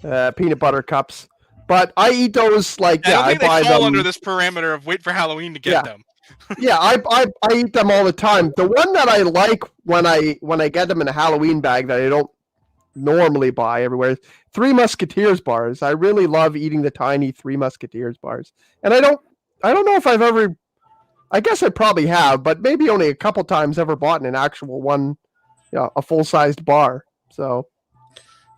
peanut butter cups, but I eat those like I don't think buy they fall them under this parameter of wait for Halloween to get them. Yeah, I eat them all the time. The one that I like when I get them in a Halloween bag that I don't normally buy everywhere, Three Musketeers bars. I really love eating the tiny Three Musketeers bars, and I don't know if I've ever. I guess I probably have, but maybe only a couple times ever bought an actual one, a full-sized bar. So,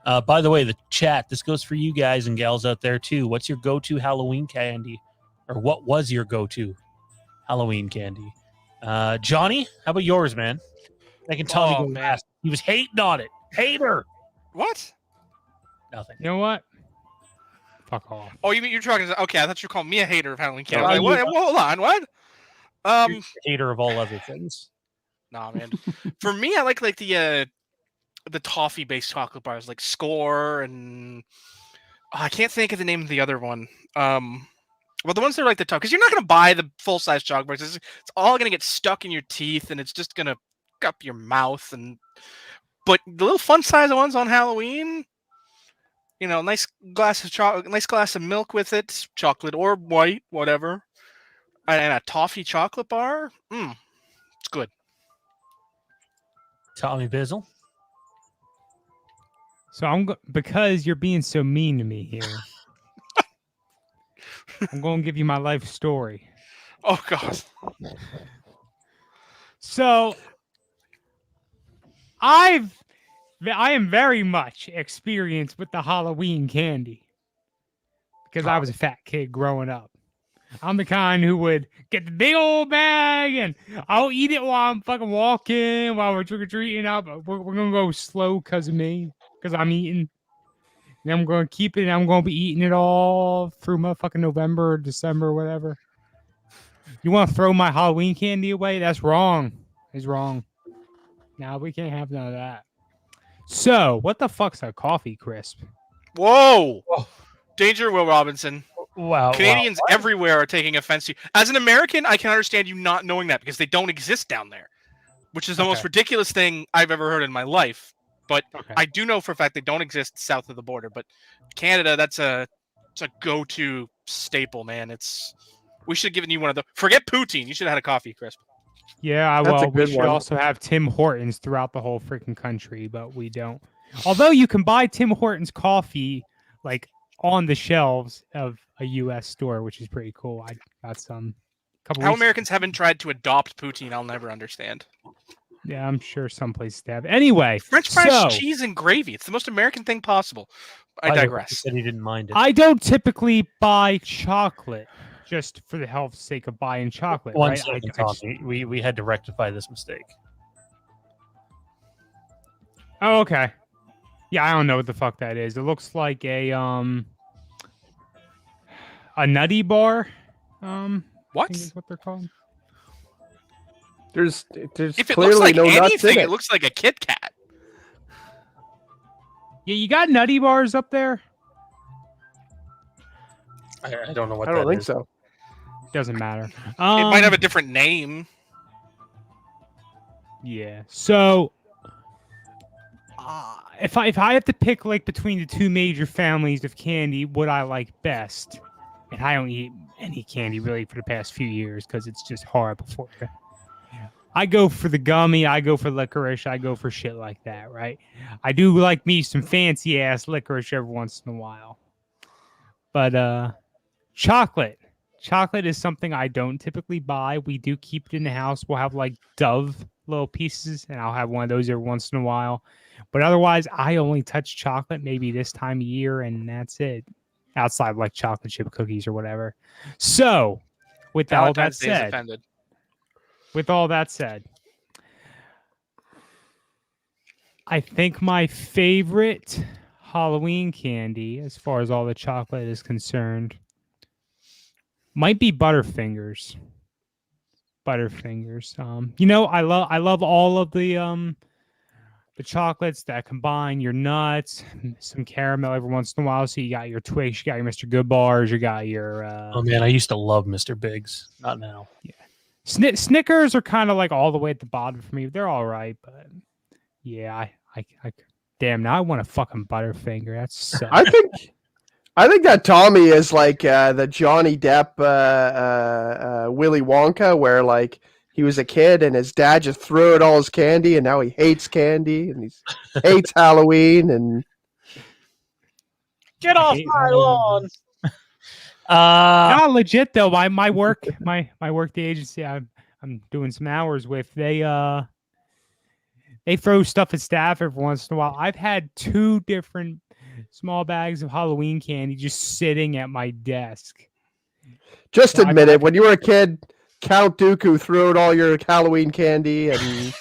by the way, the chat, this goes for you guys and gals out there too. What's your go-to Halloween candy, or what was your go-to Halloween candy? Johnny, how about yours, man? I can tell you go last. He was hating on it. Hater. What? Nothing. You know what? Fuck off. Oh, you're talking? Okay, I thought you were calling me a hater of Halloween candy. I was like, hold on, what? Hater of all other things. Nah, man. For me, I like the toffee-based chocolate bars, like Score, and I can't think of the name of the other one. Well, the ones that are like the top, because you're not gonna buy the full-size chocolate bars. It's all gonna get stuck in your teeth, and it's just gonna up your mouth. But the little fun-size ones on Halloween, nice glass of chocolate, nice glass of milk with it, chocolate or white, whatever, and a toffee chocolate bar. It's good. Tommy Bizzle. So because you're being so mean to me here, I'm going to give you my life story. Oh God. So I am very much experienced with the Halloween candy because I was a fat kid growing up. I'm the kind who would get the big old bag and I'll eat it while I'm fucking walking, while we're trick-or-treating up. We're going to go slow because of me, because I'm eating. And I'm going to keep it, and I'm going to be eating it all through motherfucking November or December, whatever. You want to throw my Halloween candy away? That's wrong. It's wrong. No, we can't have none of that. So, what the fuck's a coffee crisp? Whoa! Danger, Will Robinson. Wow. Canadians everywhere are taking offense to you. As an American, I can understand you not knowing that because they don't exist down there, which is the most ridiculous thing I've ever heard in my life. But I do know for a fact they don't exist south of the border. But Canada, it's a go-to staple, man. We should have given you one of the. Forget poutine. You should have had a coffee crisp. Yeah, we should also have Tim Hortons throughout the whole freaking country, but we don't. Although you can buy Tim Hortons coffee like on the shelves of a U.S. store, which is pretty cool. I got some. How Americans haven't tried to adopt poutine, I'll never understand. Yeah, I'm sure some places have. Anyway, French fries, cheese, and gravy. It's the most American thing possible. I digress. He said he didn't mind it. I don't typically buy chocolate just for the health's sake of buying chocolate. One right? second, Tommy. We had to rectify this mistake. Oh, okay. Yeah, I don't know what the fuck that is. It looks like a nutty bar. What? I think is what they're called. There's if it clearly looks like no nuts anything, in it looks like a Kit Kat. Yeah, you got nutty bars up there? I don't know what I don't that think is. so. Doesn't matter. It might have a different name. Yeah. So, if I have to pick like between the two major families of candy, what I like best, and I don't eat any candy really for the past few years because it's just horrible for you. I go for the gummy, I go for licorice, I go for shit like that, right? I do like me some fancy ass licorice every once in a while. But chocolate. Chocolate is something I don't typically buy. We do keep it in the house. We'll have like Dove little pieces, and I'll have one of those every once in a while. But otherwise, I only touch chocolate maybe this time of year, and that's it. Outside of like chocolate chip cookies or whatever. So, with all that Valentine's Day is said, offended. I think my favorite Halloween candy, as far as all the chocolate is concerned, might be Butterfingers. I love all of the chocolates that combine your nuts, some caramel every once in a while. So you got your Twix, you got your Mr. Good bars, you got your. Oh man, I used to love Mr. Biggs. Not now. Yeah. Snickers are kind of like all the way at the bottom for me. They're all right, but yeah, I damn, now I want a fucking Butterfinger. That's so. I think that Tommy is like the Johnny Depp Willy Wonka, where like he was a kid and his dad just threw out all his candy, and now he hates candy and he hates Halloween and Get off my lawn. No, legit though. My work, my work, the agency I'm doing some hours with, they throw stuff at staff every once in a while. I've had 2 different small bags of Halloween candy just sitting at my desk. just admit it. When you were a kid, Count Dooku threw out all your Halloween candy, and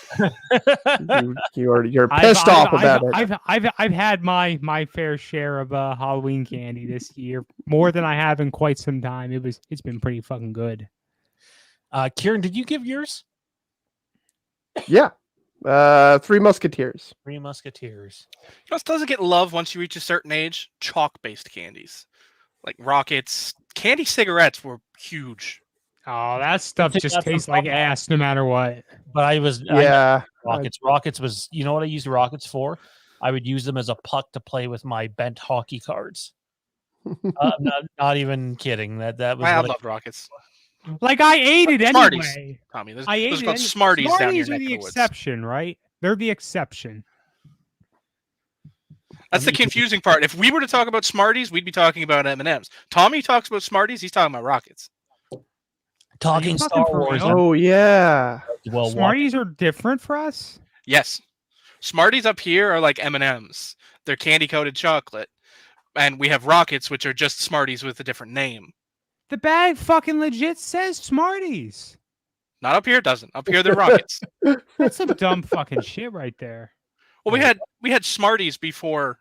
you're pissed off about it. I've had my fair share of Halloween candy this year, more than I have in quite some time. It's been pretty fucking good. Kieran, did you give yours? Yeah, Three Musketeers. Three Musketeers. You know what doesn't get love once you reach a certain age? Chalk-based candies. Like Rockets. Candy cigarettes were huge. Oh, that stuff just tastes like ass no matter what. But I Rockets. Rockets was, you know what I used Rockets for? I would use them as a puck to play with my bent hockey cards. Not even kidding. That was. I loved Rockets. Like I ate it Smarties. anyway. Tommy, I ate those it. called Smarties down Smarties your are neck the of the woods. exception, right? They're the exception. That's the confusing part. If we were to talk about Smarties, we'd be talking about M&Ms. Tommy talks about Smarties. He's talking about Rockets. Talking Star Wars. Oh yeah. Well, Smarties are different for us. Yes, Smarties up here are like M&Ms. They're candy coated chocolate, and we have Rockets, which are just Smarties with a different name. The bag fucking legit says Smarties. Not up here, it doesn't. Up here, they're Rockets. That's some dumb fucking shit right there. Well, we had Smarties before.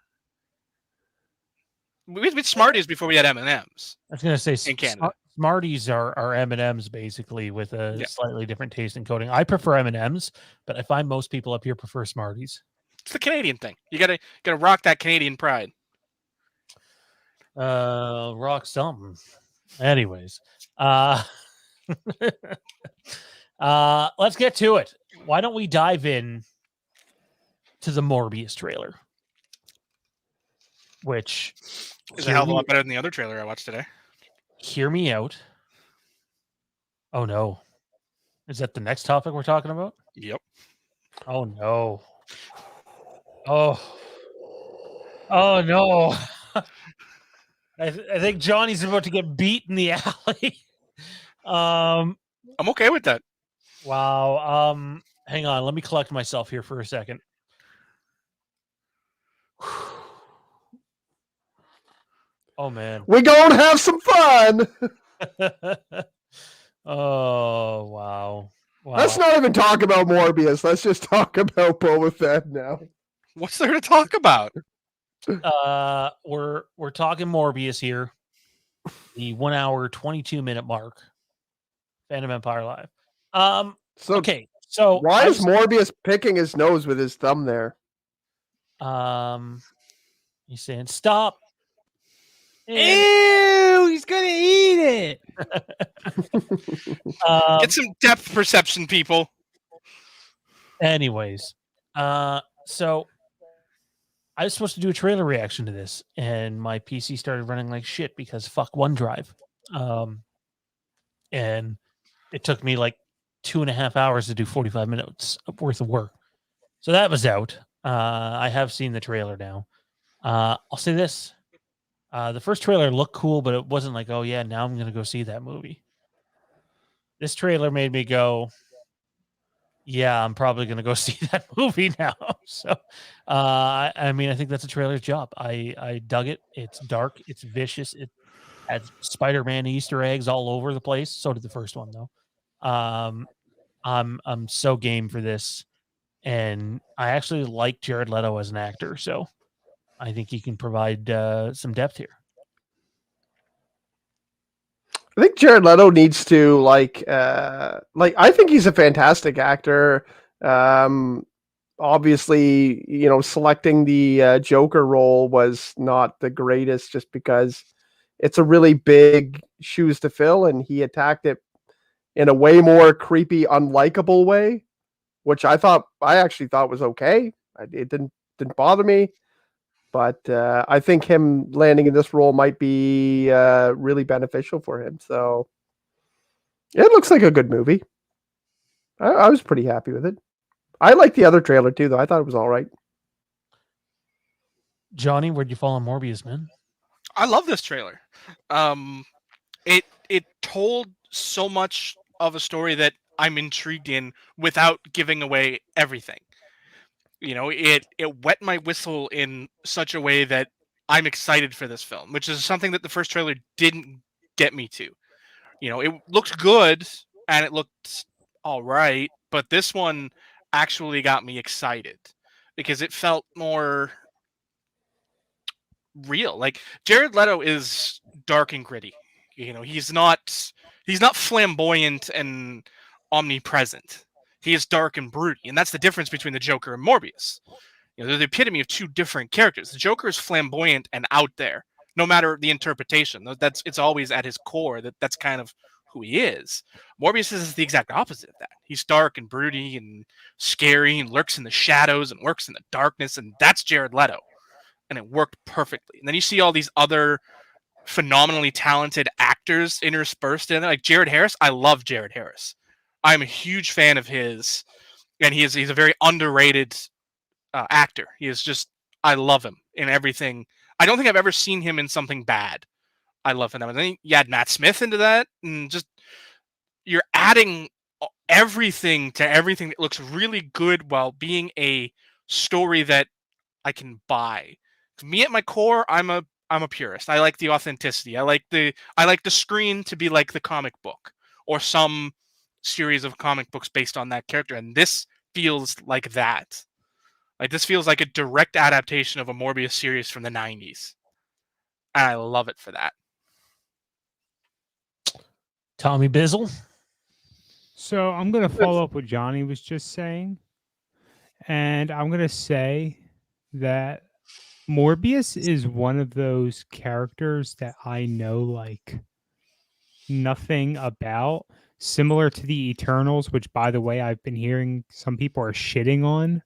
We had Smarties before we had M&Ms. I was gonna say in Canada. Smarties are M&Ms basically with a slightly different taste and coating. I prefer M&Ms, but I find most people up here prefer Smarties. It's the Canadian thing. You gotta rock that Canadian pride. Rock something. Anyways, let's get to it. Why don't we dive in to the Morbius trailer, which is a hell of a lot better than the other trailer I watched today. Hear me out. Oh no. Is that the next topic we're talking about? Yep. Oh no. Oh no. I think Johnny's about to get beat in the alley. I'm okay with that. Wow. Hang on. Let me collect myself here for a second. Oh man. We're gonna have some fun. Oh wow. Let's not even talk about Morbius. Let's just talk about Boba Fett now. What's there to talk about? We're talking Morbius here. The 1 hour 22-minute mark. Phantom Empire Live. Okay. So why is Morbius picking his nose with his thumb there? He's saying stop. Ew, he's gonna eat it. Get some depth perception, people. Anyways, so I was supposed to do a trailer reaction to this, and my PC started running like shit because fuck OneDrive. And it took me like 2.5 hours to do 45 minutes worth of work. So that was out. I have seen the trailer now. I'll say this. The first trailer looked cool, but it wasn't like, oh yeah, now I'm going to go see that movie. This trailer made me go, yeah, I'm probably going to go see that movie now. So, I mean, I think that's a trailer's job. I dug it. It's dark. It's vicious. It has Spider-Man Easter eggs all over the place. So did the first one, though. I'm so game for this, and I actually like Jared Leto as an actor, so I think he can provide some depth here. I think Jared Leto needs to I think he's a fantastic actor. Obviously, selecting the Joker role was not the greatest just because it's a really big shoes to fill, and he attacked it in a way more creepy, unlikable way, which I actually thought was okay. It didn't bother me. But I think him landing in this role might be really beneficial for him. So it looks like a good movie. I was pretty happy with it. I like the other trailer too, though. I thought it was all right. Johnny, where'd you fall on Morbius, man? I love this trailer. It told so much of a story that I'm intrigued in without giving away everything. It wet my whistle in such a way that I'm excited for this film, which is something that the first trailer didn't get me to. It looked good and it looked all right, but this one actually got me excited because it felt more real. Like Jared Leto is dark and gritty. He's not flamboyant and omnipresent. He is dark and broody, and that's the difference between the Joker and Morbius. They're the epitome of two different characters. The Joker is flamboyant and out there, no matter the interpretation. It's always at his core that's kind of who he is. Morbius is the exact opposite of that. He's dark and broody and scary and lurks in the shadows and works in the darkness, and that's Jared Leto. And it worked perfectly. And then you see all these other phenomenally talented actors interspersed in it, like Jared Harris. I love Jared Harris. I'm a huge fan of his, and he's a very underrated actor. I love him in everything. I don't think I've ever seen him in something bad. I love him. I think you add Matt Smith into that, and just you're adding everything to everything that looks really good while being a story that I can buy. Me at my core, I'm a purist. I like the authenticity. I like the screen to be like the comic book or some series of comic books based on that character, and this feels like that. Like this feels like a direct adaptation of a Morbius series from the 90s, and I love it for that. Tommy Bizzle. So I'm gonna follow up what Johnny was just saying, and I'm gonna say that Morbius is one of those characters that I know like nothing about, similar to the Eternals, which, by the way, I've been hearing some people are shitting on.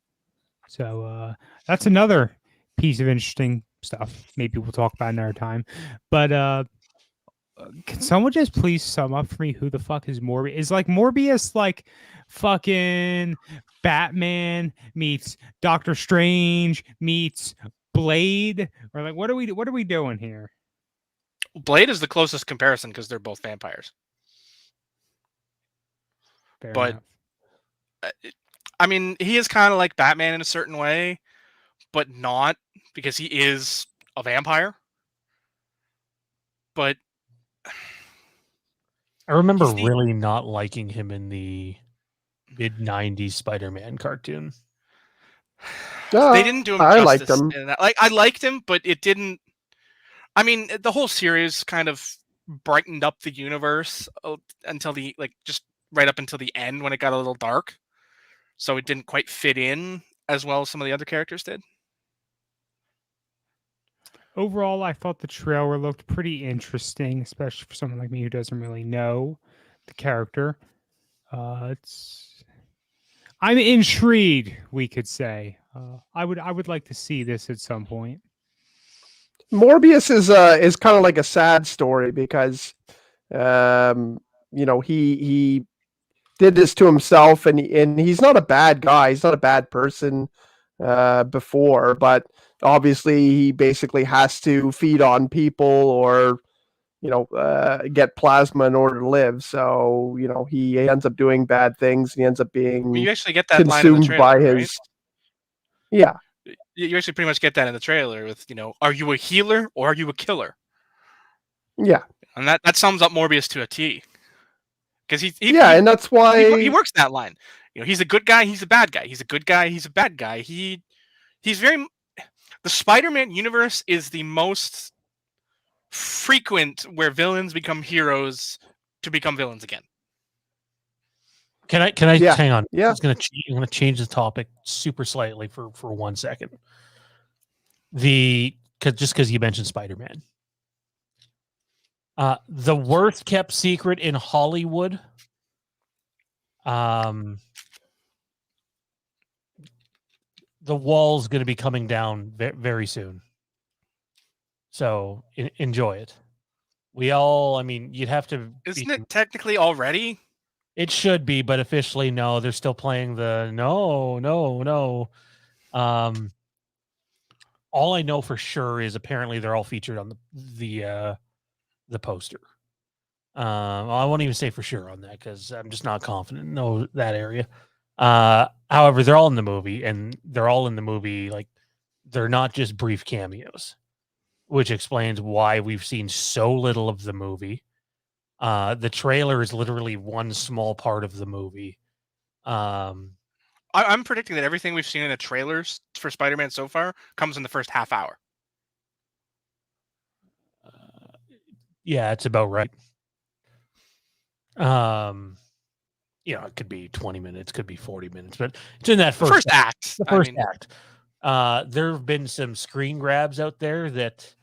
So that's another piece of interesting stuff. Maybe we'll talk about another time. But can someone just please sum up for me who the fuck is Morbius? Is like Morbius like fucking Batman meets Doctor Strange meets Blade, or like what are we doing here? Blade is the closest comparison because they're both vampires. Fair but enough. I mean, he is kind of like Batman in a certain way, but not, because he is a vampire. But I remember really not liking him in the mid-90s Spider-Man cartoon. They didn't do him I justice liked him. in that. Like, I liked him, but it didn't. I mean, the whole series kind of brightened up the universe until just right up until the end when it got a little dark. So it didn't quite fit in as well as some of the other characters did. overall, I thought the trailer looked pretty interesting, especially for someone like me who doesn't really know the character. I'm intrigued, we could say. I would like to see this at some point. Morbius is kind of like a sad story because he did this to himself, and he's not a bad guy. He's not a bad person before, but obviously he basically has to feed on people or get plasma in order to live. So he ends up doing bad things, and he ends up being you actually get that line in the consumed trailer, by right? his. Yeah, You actually pretty much get that in the trailer with, are you a healer or are you a killer? yeah, And that sums up Morbius to a T. Because and that's why he works that line. He's a good guy, he's a bad guy. He's a good guy, he's a bad guy. He's very. The Spider-Man universe is the most frequent where villains become heroes to become villains again. Can I Yeah. hang on? Yeah. I'm gonna change the topic super slightly for 1 second. Because you mentioned Spider-Man. The worst kept secret in Hollywood. The wall's going to be coming down very soon. So enjoy it. You'd have to. Isn't it technically already? It should be, but officially, no. They're still playing the no. All I know for sure is apparently they're all featured on the poster. I won't even say for sure on that because I'm just not confident in that area. However, they're all in the movie, and they're all in the movie. Like, they're not just brief cameos, which explains why we've seen so little of the movie. The trailer is literally one small part of the movie. I'm predicting that everything we've seen in the trailers for Spider-Man so far comes in the first half hour. Yeah, it's about right. It could be 20 minutes, could be 40 minutes, but it's in that first act. The first act. There have been some screen grabs out there that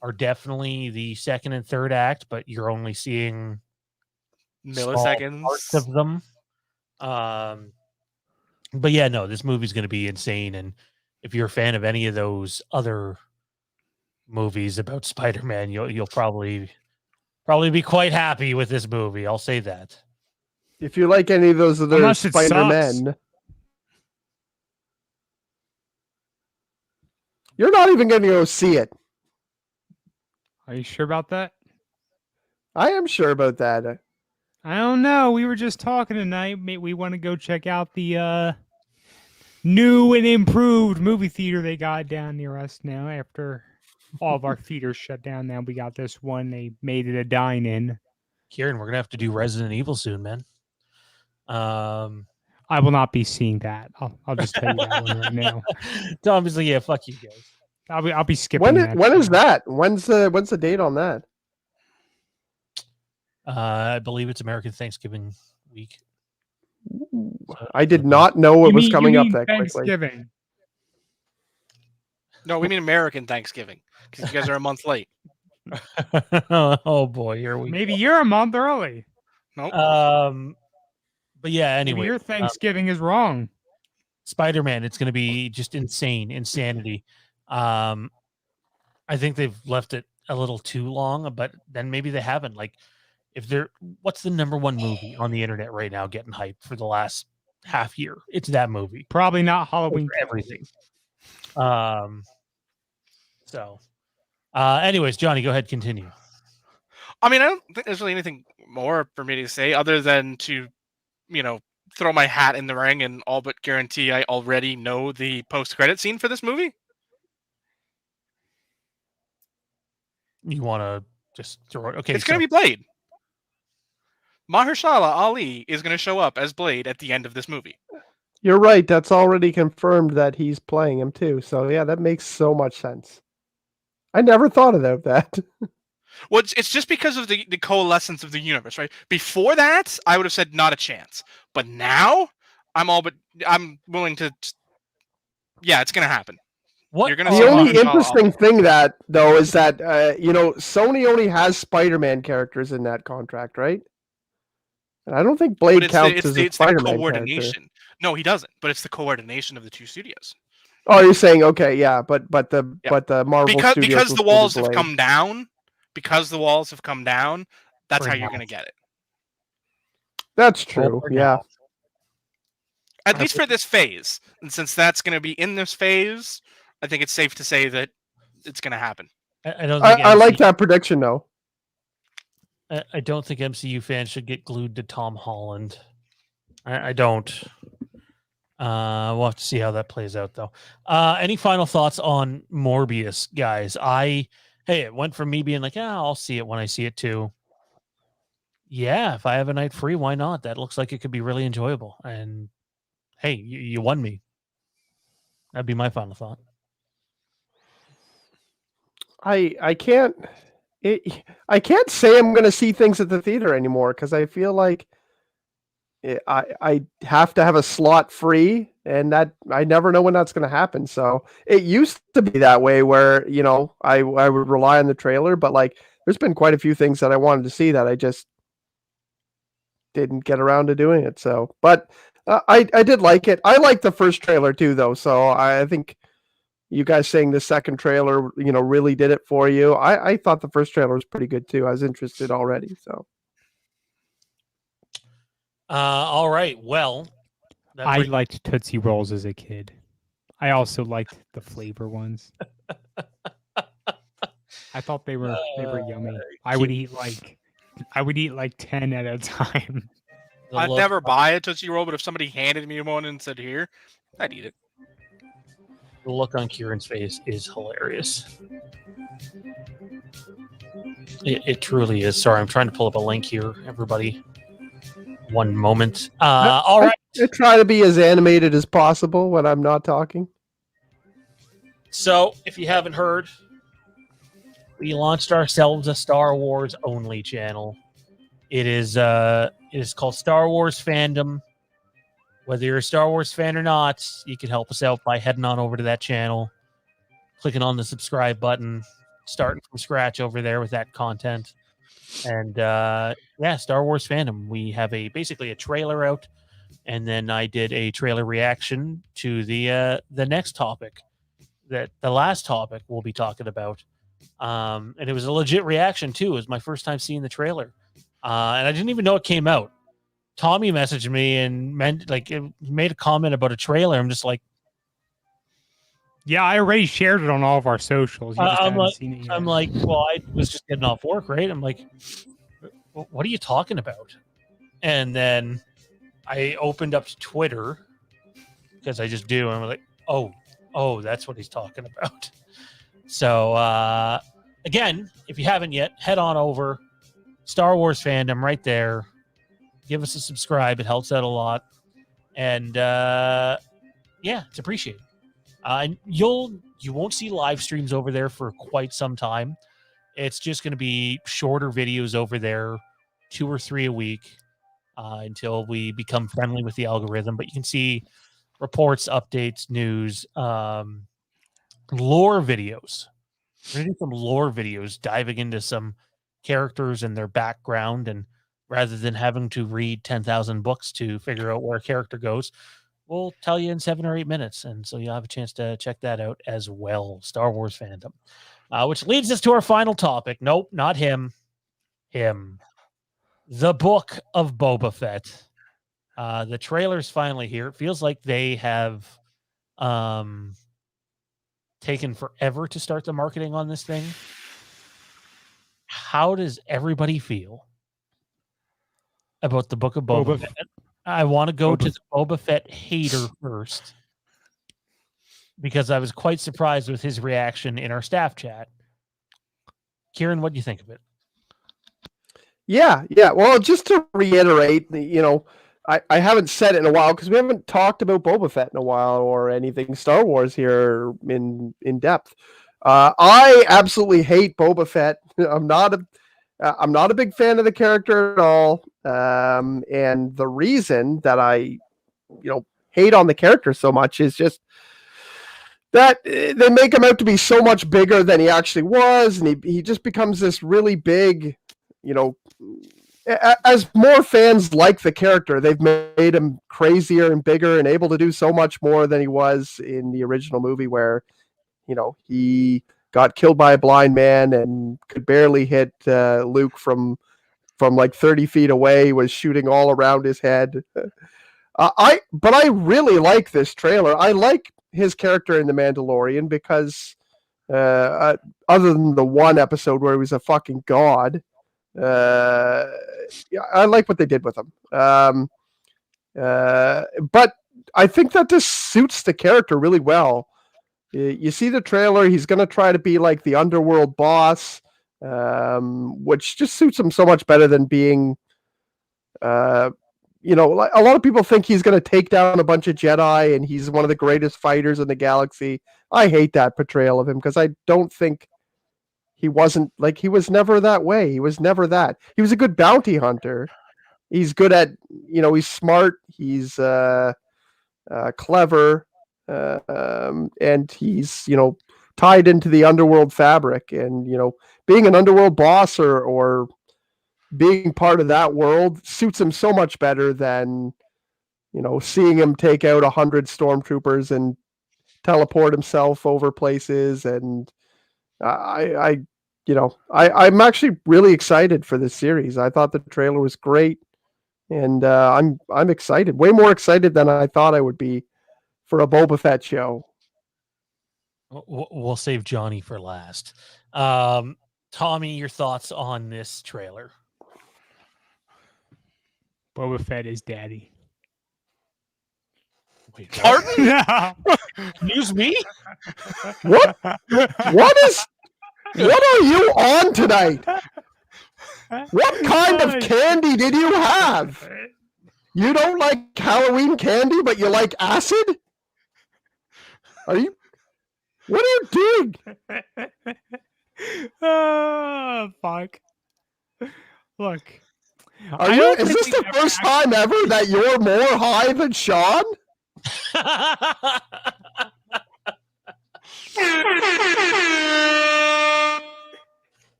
are definitely the second and third act, but you're only seeing milliseconds parts of them. But yeah, no, this movie's going to be insane, and if you're a fan of any of those other movies about Spider-Man, you'll probably be quite happy with this movie. I'll say that. If you like any of those other Unless it Spider-Men, you're not even going to go see it. Are you sure about that? I am sure about that. I don't know. We were just talking tonight. We want to go check out the new and improved movie theater they got down near us now. After all of our theaters shut down, now we got this one. They made it a dine-in. Kieran, we're gonna have to do Resident Evil soon, man. I will not be seeing that. I'll just tell you that one right now. Obviously, yeah. Fuck you guys. I'll be skipping that. When is that? When's the date on that? I believe it's American Thanksgiving week. I did not know it was coming up that Thanksgiving. quickly. No, we mean American Thanksgiving because you guys are a month late. Oh boy, here we Maybe go. you're a month early. Nope. But yeah, anyway, Maybe your Thanksgiving is wrong. Spider-Man, it's going to be just insanity. I think they've left it a little too long, but then maybe they haven't. Like, what's the number one movie on the internet right now getting hyped for the last half year? It's that movie. Probably not Halloween. For everything. Anyways, Johnny, go ahead, continue. I mean, I don't think there's really anything more for me to say other than to, throw my hat in the ring and all but guarantee I already know the post-credit scene for this movie. You want to just throw it? Okay, it's going to be Blade. Mahershala Ali is going to show up as Blade at the end of this movie. You're right. That's already confirmed that he's playing him too. So yeah, that makes so much sense. I never thought of that. Well, it's just because of the coalescence of the universe, right? Before that, I would have said not a chance. But now, I'm willing to. Yeah, it's going to happen. What? You're gonna The see only Mahershala interesting Ali. thing that though is that Sony only has Spider-Man characters in that contract, right? And I don't think But Blade it's counts the as a it's the Spider-Man character. coordination. No, he doesn't. But it's the coordination of the two studios. Oh, you're saying okay, yeah, but the Marvel because Studios the will walls still have be come down. Because the walls have come down. That's For how you're now. gonna get it. That's true. for Yeah. now. At least for this phase. And since that's gonna be in this phase, I think it's safe to say that it's gonna happen. I don't think I like that prediction though. I don't think MCU fans should get glued to Tom Holland. I don't. We'll have to see how that plays out, though. Any final thoughts on Morbius, guys? It went from me being like, yeah, I'll see it when I see it, to, yeah, if I have a night free, why not? That looks like it could be really enjoyable. And hey, you won me. That'd be my final thought. I can't say I'm going to see things at the theater anymore because I feel like I have to have a slot free, and that I never know when that's going to happen. So it used to be that way where I would rely on the trailer, but like there's been quite a few things that I wanted to see that I just didn't get around to doing it. So, but I did like it. I liked the first trailer too, though. So I think you guys saying the second trailer, really did it for you. I thought the first trailer was pretty good too. I was interested already. So. All right. Well, I liked Tootsie Rolls as a kid. I also liked the flavor ones. I thought they were yummy. I would eat like 10 at a time. I'd never buy a Tootsie Roll, but if somebody handed me one and said, "Here," I'd eat it. The look on Kieran's face is hilarious. It truly is. Sorry, I'm trying to pull up a link here, everybody. One moment. All right. I try to be as animated as possible when I'm not talking. So, if you haven't heard, we launched ourselves a Star Wars only channel. It is called Star Wars Fandom. Whether you're a Star Wars fan or not, you can help us out by heading on over to that channel, clicking on the subscribe button, starting from scratch over there with that content. And Star Wars Fandom. We have basically a trailer out, and then I did a trailer reaction to the next topic, that the last topic we'll be talking about. And it was a legit reaction too. It was my first time seeing the trailer, and I didn't even know it came out. Tommy messaged me and made a comment about a trailer. I'm just like, yeah, I already shared it on all of our socials. You just haven't seen it yet. I'm like, well, I was just getting off work, right? I'm like, what are you talking about? And then I opened up Twitter because I just do, and I'm like, oh, that's what he's talking about. So again, if you haven't yet, head on over, Star Wars Fandom right there. Give us a subscribe; it helps out a lot, and it's appreciated. You won't see live streams over there for quite some time. It's just going to be shorter videos over there, 2 or 3 a week, until we become friendly with the algorithm. But you can see reports, updates, news, lore videos. We're going to do some lore videos, diving into some characters and their background, and rather than having to read 10,000 books to figure out where a character goes, we'll tell you in 7 or 8 minutes. And so you'll have a chance to check that out as well. Star Wars Fandom. Which leads us to our final topic. Nope, not him. Him. The Book of Boba Fett. The trailer's finally here. It feels like they have taken forever to start the marketing on this thing. How does everybody feel about the Book of Boba Fett? I want to go to the Boba Fett hater first, because I was quite surprised with his reaction in our staff chat. Kieran, what do you think of it? Yeah. Well, just to reiterate, I haven't said it in a while because we haven't talked about Boba Fett in a while or anything Star Wars here in depth. I absolutely hate Boba Fett. I'm not a big fan of the character at all. And the reason that I, hate on the character so much is just that they make him out to be so much bigger than he actually was, and he just becomes this really big, as more fans like the character, they've made him crazier and bigger and able to do so much more than he was in the original movie, where he got killed by a blind man and could barely hit Luke from like 30 feet away, was shooting all around his head. But I really like this trailer. I like his character in The Mandalorian because other than the one episode where he was a fucking god, I like what they did with him. But I think that this suits the character really well. You see the trailer, he's going to try to be like the underworld boss, which just suits him so much better than being, a lot of people think he's going to take down a bunch of Jedi and he's one of the greatest fighters in the galaxy. I hate that portrayal of him because I don't think he was never that way. He was never that. He was a good bounty hunter. He's good at, he's smart. He's clever. And he's, tied into the underworld fabric, and, being an underworld boss or being part of that world suits him so much better than, seeing him take out 100 stormtroopers and teleport himself over places. And I'm actually really excited for this series. I thought the trailer was great, and I'm excited, way more excited than I thought I would be for a Boba Fett show. We'll save Johnny for last. Tommy, your thoughts on this trailer? Boba Fett is daddy. Wait, Pardon? No. Excuse me? What are you on tonight? What kind of candy did you have? You don't like Halloween candy, but you like acid? What are you doing? Oh, fuck. Look. Is this the first time ever that you're more high than Sean?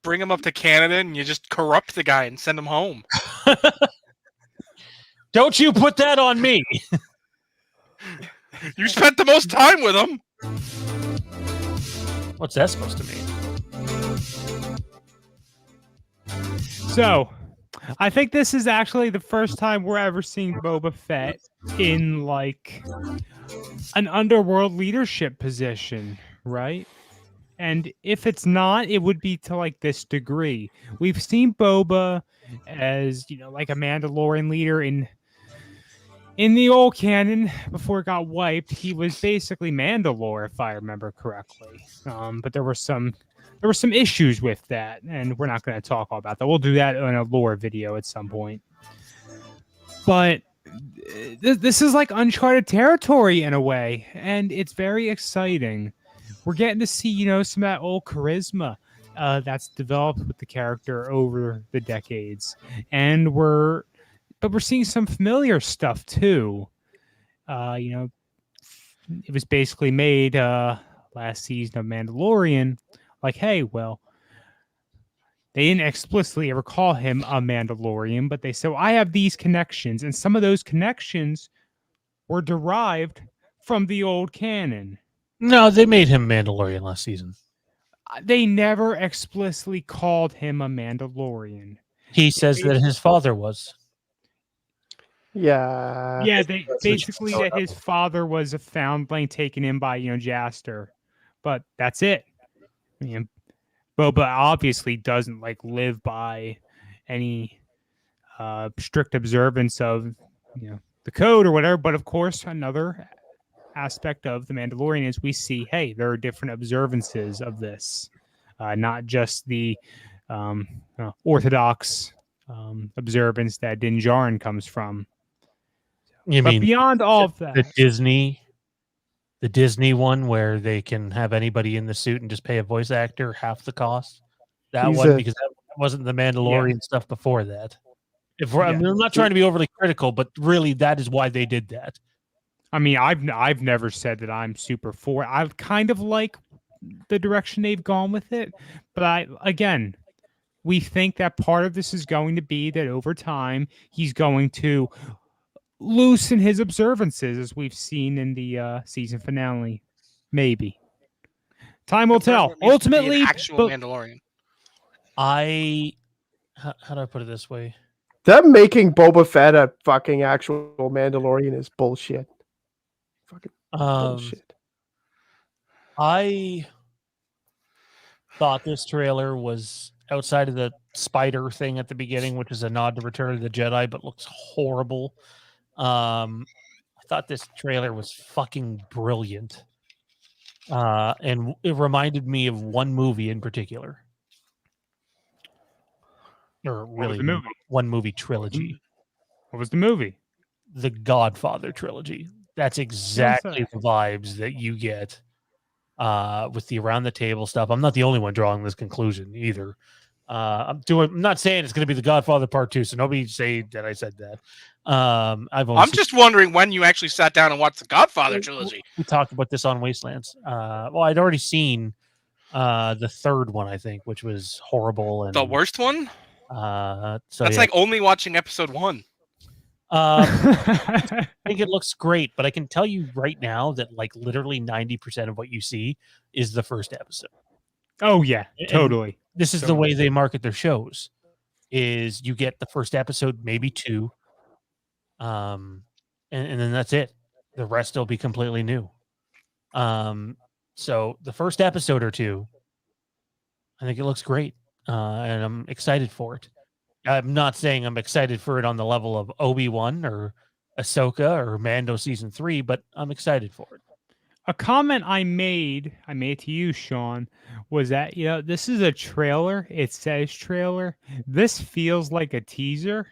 Bring him up to Canada and you just corrupt the guy and send him home. Don't you put that on me. You spent the most time with him. What's that supposed to mean? So, I think this is actually the first time we're ever seeing Boba Fett in like an underworld leadership position, right? And if it's not, it would be to like this degree. We've seen Boba as, like a Mandalorian leader in the old canon before it got wiped. He was basically Mandalore, if I remember correctly. But there were some issues with that, and we're not going to talk all about that. We'll do that in a lore video at some point. But this is like uncharted territory in a way, and it's very exciting. We're getting to see, some of that old charisma that's developed with the character over the decades, and we're seeing some familiar stuff too. It was basically made last season of Mandalorian. Like, hey, well, they didn't explicitly ever call him a Mandalorian, but they said, well, I have these connections, and some of those connections were derived from the old canon. No, they made him Mandalorian last season. They never explicitly called him a Mandalorian. He says that his father was. Yeah. Yeah, they basically that his father was a foundling taken in by, Jaster. But that's it. I mean, Boba obviously doesn't live by any strict observance of the code or whatever. But of course, another aspect of the Mandalorian is we see, hey, there are different observances of this, not just the orthodox observance that Din Djarin comes from. But mean beyond all of that, the Disney one where they can have anybody in the suit and just pay a voice actor half the cost? Because that wasn't the Mandalorian stuff before that. I'm not trying to be overly critical, but really that is why they did that. I mean, I've never said that I'm super for it. I kind of like the direction they've gone with it, but we think that part of this is going to be that over time he's going to loosen his observances, as we've seen in the season finale. Maybe time will Confirm tell. what it means to be an Ultimately, actual but Mandalorian. How do I put it this way? Them making Boba Fett a fucking actual Mandalorian is bullshit. Fucking bullshit. I thought this trailer was outside of the spider thing at the beginning, which is a nod to Return of the Jedi, but looks horrible. I thought this trailer was fucking brilliant. And it reminded me of one movie in particular. Or really, the movie? one movie trilogy. What was the movie? The Godfather trilogy. That's exactly the vibes that you get with the around the table stuff. I'm not the only one drawing this conclusion either. I'm not saying it's going to be the Godfather Part 2, so nobody say that I said that. I'm just wondering when you actually sat down and watched the Godfather trilogy. We talked about this on Wastelands. Well, I'd already seen the third one, I think, which was horrible. And The worst one? That's yeah. like only watching episode 1. I think it looks great, but I can tell you right now that like literally 90% of what you see is the first episode. Oh yeah, totally. And this is the way they market their shows: is you get the first episode, maybe 2, and then that's it. The rest will be completely new. So the first episode or 2, I think it looks great, and I'm excited for it. I'm not saying I'm excited for it on the level of Obi-Wan or Ahsoka or Mando season 3, but I'm excited for it. A comment I made to you, Sean, was that, this is a trailer. It says trailer. This feels like a teaser.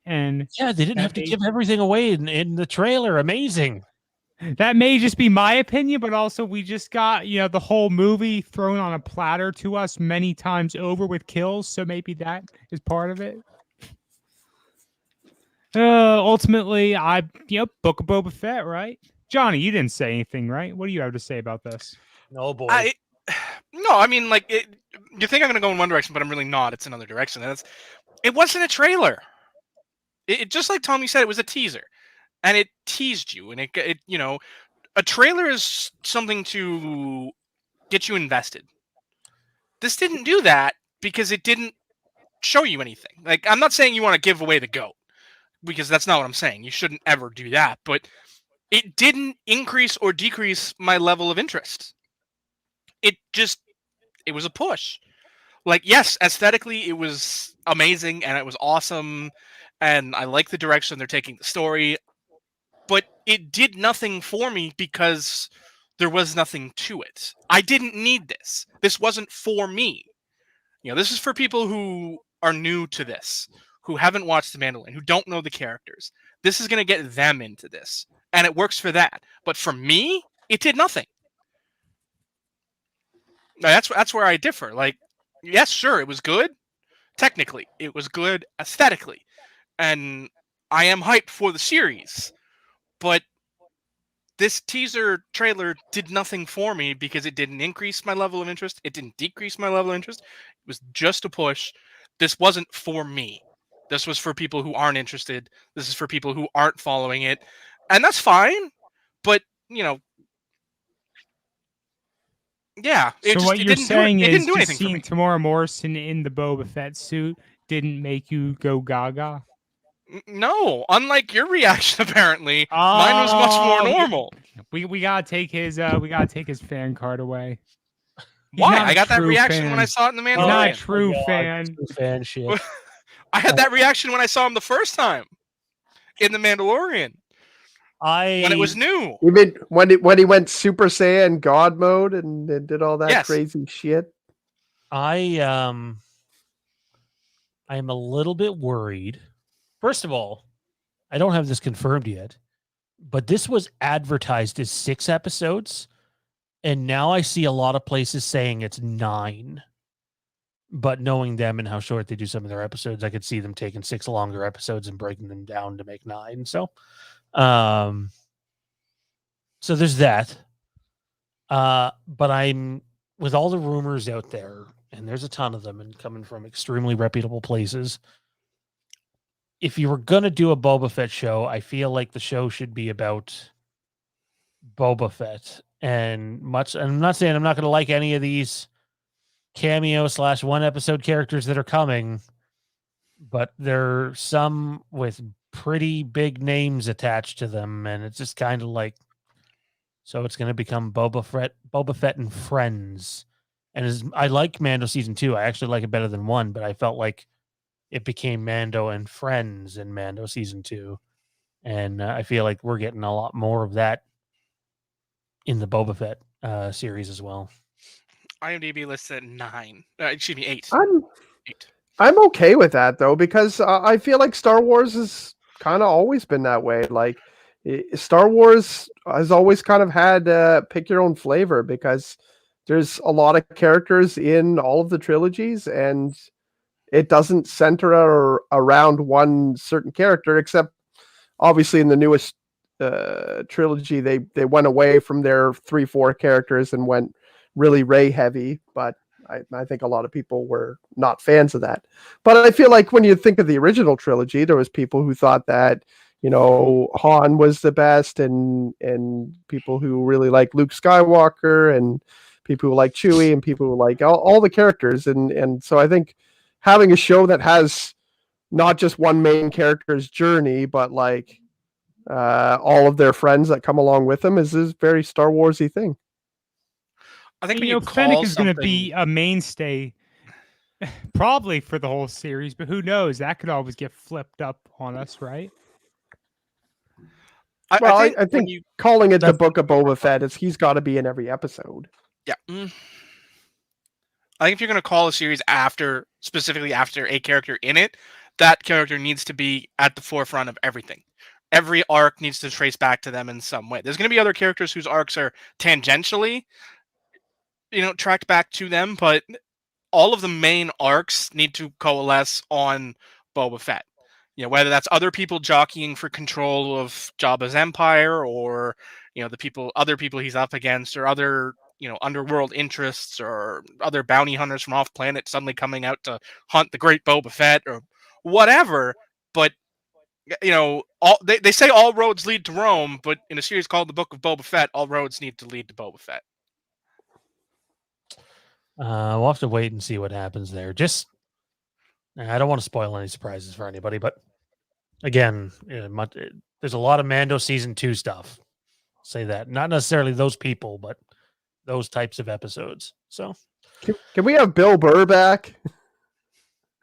And yeah, they didn't have to give everything away in the trailer. Amazing. That may just be my opinion, but also we just got, the whole movie thrown on a platter to us many times over with kills. So maybe that is part of it. Ultimately, Book of Boba Fett, right? Johnny, you didn't say anything, right? What do you have to say about this? No, boy. No, I mean, like, you think I'm going to go in one direction, but I'm really not. It's another direction. And it wasn't a trailer. It just like Tommy said, it was a teaser. And it teased you, and it a trailer is something to get you invested. This didn't do that because it didn't show you anything. Like, I'm not saying you want to give away the goat, because that's not what I'm saying. You shouldn't ever do that, but it didn't increase or decrease my level of interest. It was a push. Like, yes, aesthetically, it was amazing, and it was awesome, and I like the direction they're taking the story. But it did nothing for me because there was nothing to it. I didn't need this. This wasn't for me. This is for people who are new to this, who haven't watched The Mandalorian, who don't know the characters. This is going to get them into this, and it works for that. But for me, it did nothing. Now, that's where I differ. Like, yes, sure, it was good. Technically, it was good aesthetically. And I am hyped for the series. But this teaser trailer did nothing for me because it didn't increase my level of interest. It didn't decrease my level of interest. It was just a push. This wasn't for me. This was for people who aren't interested. This is for people who aren't following it. And that's fine. But, yeah. What you're saying is just seeing Tamora Morrison in the Boba Fett suit didn't make you go gaga? No, unlike your reaction, apparently, mine was much more normal. We gotta take his fan card away. Why? I got that reaction when I saw it in The Mandalorian. Not a true fan. True fan shit. I had that reaction when I saw him the first time in The Mandalorian. When it was new. You mean when he went Super Saiyan God mode and did all that crazy shit? I am a little bit worried. First of all, I don't have this confirmed yet, but this was advertised as 6 episodes, and now I see a lot of places saying it's 9. But knowing them and how short they do some of their episodes, I could see them taking 6 longer episodes and breaking them down to make 9. So, So there's that. But I'm with all the rumors out there, and there's a ton of them, and coming from extremely reputable places. If you were gonna do a Boba Fett show, I feel like the show should be about Boba Fett. And I'm not saying I'm not gonna like any of these cameo / one episode characters that are coming, but there are some with pretty big names attached to them, and it's just kind of like, so it's going to become Boba Fett and Friends. And I like Mando season 2. I actually like it better than 1, but I felt like it became Mando and Friends in Mando season 2, and I feel like we're getting a lot more of that in the Boba Fett series as well. IMDb lists at 9. Excuse me, 8. I'm okay with that though, because I feel like Star Wars has kind of always been that way. Like Star Wars has always kind of had pick your own flavor, because there's a lot of characters in all of the trilogies, and it doesn't center around one certain character, except obviously in the newest trilogy, they went away from their 3-4 characters and went really Rey heavy, but I think a lot of people were not fans of that. But I feel like when you think of the original trilogy, there was people who thought that, Han was the best, and people who really like Luke Skywalker, and people who like Chewie, and people who like all the characters. And so I think having a show that has not just one main character's journey, but like all of their friends that come along with them is this very Star Warsy thing. I think Fennec is going to be a mainstay probably for the whole series, but who knows? That could always get flipped up on us, right? I think calling it the Book of Boba Fett is he's got to be in every episode. Yeah. I think if you're going to call a series specifically after a character in it, that character needs to be at the forefront of everything. Every arc needs to trace back to them in some way. There's going to be other characters whose arcs are tangentially, tracked back to them, but all of the main arcs need to coalesce on Boba Fett. Whether that's other people jockeying for control of Jabba's empire, or the other people he's up against, or other underworld interests, or other bounty hunters from off planet suddenly coming out to hunt the great Boba Fett, or whatever. But they say all roads lead to Rome, but in a series called the Book of Boba Fett, all roads need to lead to Boba Fett. We'll have to wait and see what happens there. I don't want to spoil any surprises for anybody, but again, there's a lot of Mando season 2 stuff. I'll say that. Not necessarily those people, but those types of episodes. So, can we have Bill Burr back?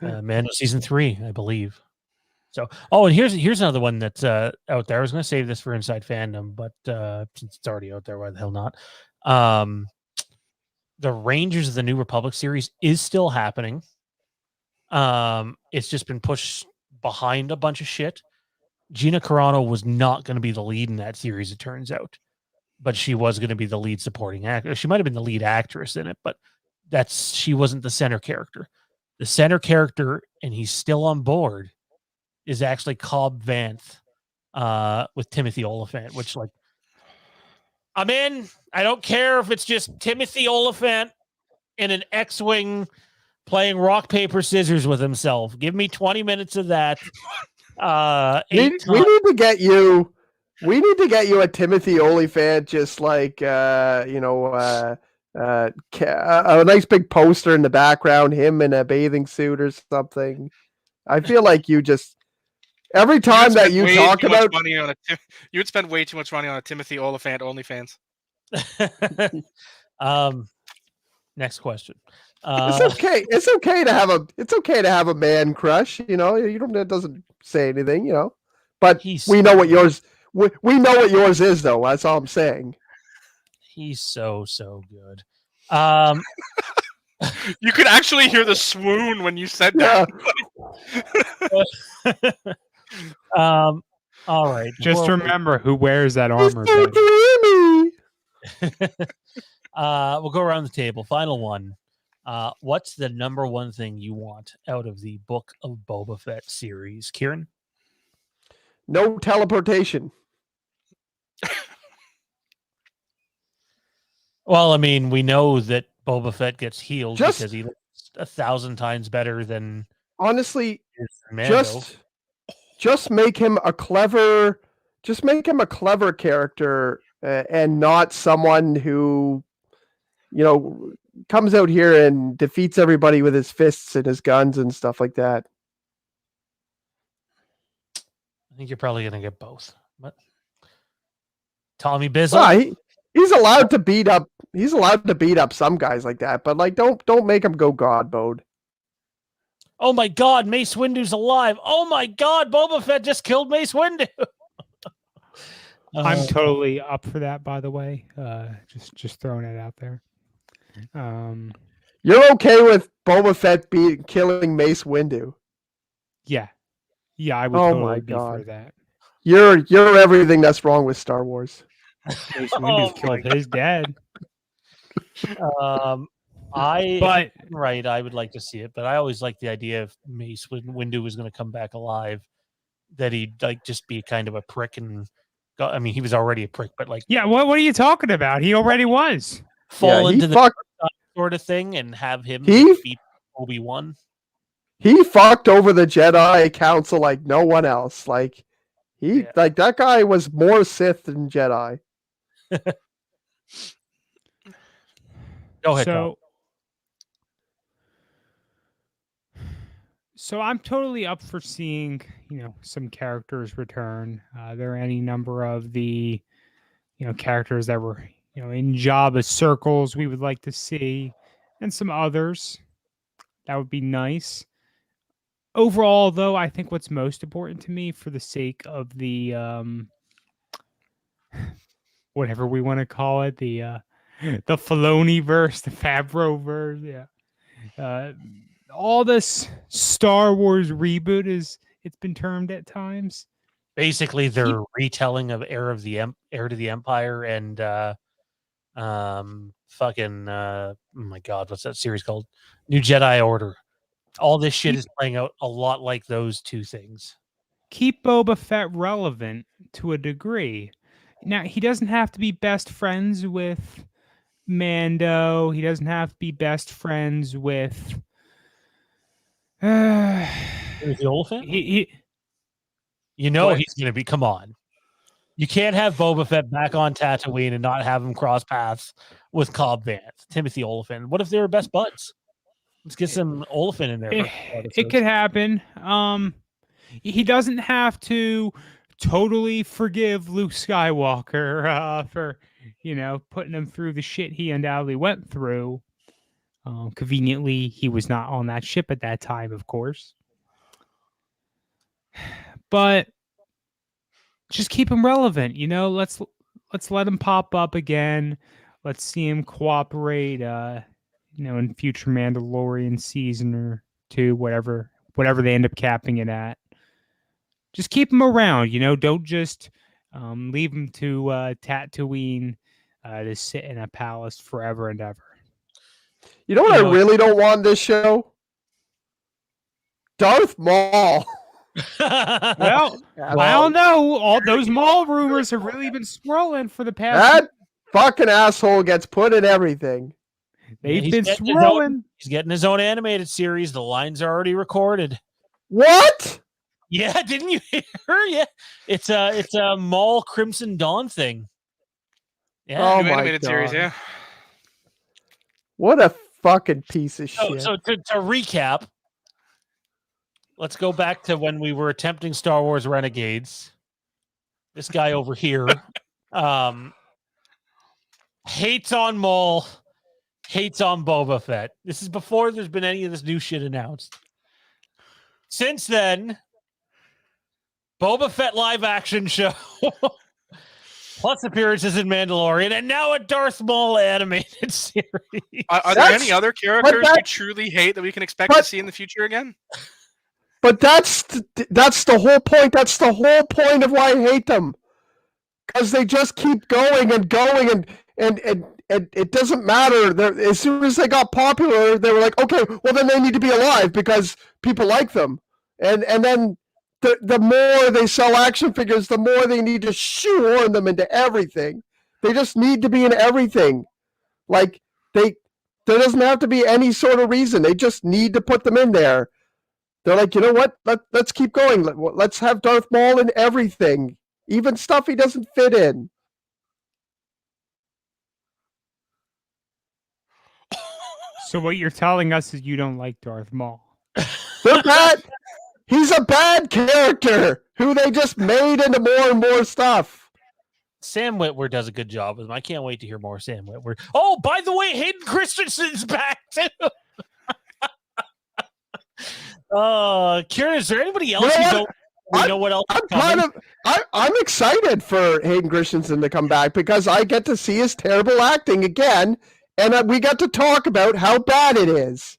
Mando season 3, I believe. So, and here's another one that's out there. I was going to save this for Inside Fandom, but since it's already out there, why the hell not? The Rangers of the New Republic series is still happening. It's just been pushed behind a bunch of shit. Gina Carano was not going to be the lead in that series, it turns out, but she was going to be the lead supporting actor. She might have been the lead actress in it, but she wasn't the center character. The center character, and he's still on board, is actually Cobb Vanth with Timothy Olyphant, which, like, I'm in. I don't care if it's just Timothy Olyphant in an X-Wing playing rock, paper, scissors with himself. Give me 20 minutes of that. We need to get you a Timothy Olyphant, just like a nice big poster in the background, him in a bathing suit or something. I feel like you just every time that you talk about money on you would spend way too much money on a Timothy Olyphant OnlyFans. Next question. It's okay. It's okay to have a man crush. You don't. It doesn't say anything. But we know what yours. We know what yours is, though. That's all I'm saying. He's so good. You could actually hear the swoon when you said that. Yeah. All right. Just remember who wears that armor. We'll go around the table. Final one. What's the number one thing you want out of the Book of Boba Fett series, Kieran? No teleportation. Well, I mean, we know that Boba Fett gets healed Just- because he looks 1,000 times better than Honestly, Mando. just make him a clever character and not someone who, comes out here and defeats everybody with his fists and his guns and stuff like that. I think you're probably going to get both. But Tommy Bizzle. Well, he's allowed to beat up. He's allowed to beat up some guys like that, but like, don't make him go God mode. Oh my God, Mace Windu's alive! Oh my God, Boba Fett just killed Mace Windu. I'm totally up for that. By the way, just throwing it out there. You're okay with Boba Fett killing Mace Windu? Yeah, I would Oh totally my be God. for that. You're everything that's wrong with Star Wars. Mace Windu's killed his dad. I would like to see it, but I always like the idea of Mace Windu was going to come back alive, that he'd like just be kind of a prick and I mean, he was already a prick, but like, yeah, what are you talking about? He already was. Fall into the sort of thing and have him beat Obi-Wan. He fucked over the Jedi Council like no one else. Like like that guy was more Sith than Jedi. Go ahead. So I'm totally up for seeing, some characters return. There are any number of the, characters that were, in Jabba's circles we would like to see, and some others. That would be nice. Overall, though, I think what's most important to me for the sake of the, whatever we want to call it, the Filoni-verse, the Favreau-verse, all this Star Wars reboot it's been termed at times. Basically, they're retelling of Heir to the Empire and oh my God, what's that series called? New Jedi Order. All this shit is playing out a lot like those two things. Keep Boba Fett relevant to a degree. Now, he doesn't have to be best friends with Mando. He doesn't have to be best friends with the Oliphant? He's going to be. Come on. You can't have Boba Fett back on Tatooine and not have him cross paths with Cobb Vanth, Timothy Oliphant. What if they were best buds? Let's get some Oliphant in there. It could happen. He doesn't have to totally forgive Luke Skywalker for, putting him through the shit he undoubtedly went through. Conveniently, he was not on that ship at that time, of course. But just keep him relevant, Let's let him pop up again. Let's see him cooperate. In future Mandalorian season or 2, whatever they end up capping it at. Just keep him around, Don't just leave him to Tatooine to sit in a palace forever and ever. You know what I really don't want in this show? Darth Maul. Well, I don't know. All those Maul rumors have really been swirling for the past. That fucking asshole gets put in everything. They've been swirling. He's getting his own animated series. The lines are already recorded. What? Yeah, didn't you hear? Yeah, it's a Maul Crimson Dawn thing. Yeah, oh new my animated God. series. Yeah. What a fucking piece of shit. So to recap, let's go back to when we were attempting Star Wars Renegades. This guy over here hates on Maul, hates on Boba Fett. This is before there's been any of this new shit announced. Since then, Boba Fett live action show, plus appearances in Mandalorian, and now a Darth Maul animated series. Are there any other characters you truly hate that we can expect to see in the future again? But that's the whole point. That's the whole point of why I hate them. Because they just keep going and going, and it doesn't matter. As soon as they got popular, they were like, okay, well then they need to be alive because people like them. And then the more they sell action figures, the more they need to shoehorn them into everything. They just need to be in everything. Like there doesn't have to be any sort of reason. They just need to put them in there. They're like, you know what? Let's keep going. Let's have Darth Maul in everything, even stuff he doesn't fit in. So what you're telling us is you don't like Darth Maul. They're bad. He's a bad character who they just made into more and more stuff. Sam Witwer does a good job with him. I can't wait to hear more Sam Witwer. Oh, by the way, Hayden Christensen's back too. Kieran, is there anybody else you know what else? I'm excited for Hayden Christensen to come back because I get to see his terrible acting again, and we got to talk about how bad it is.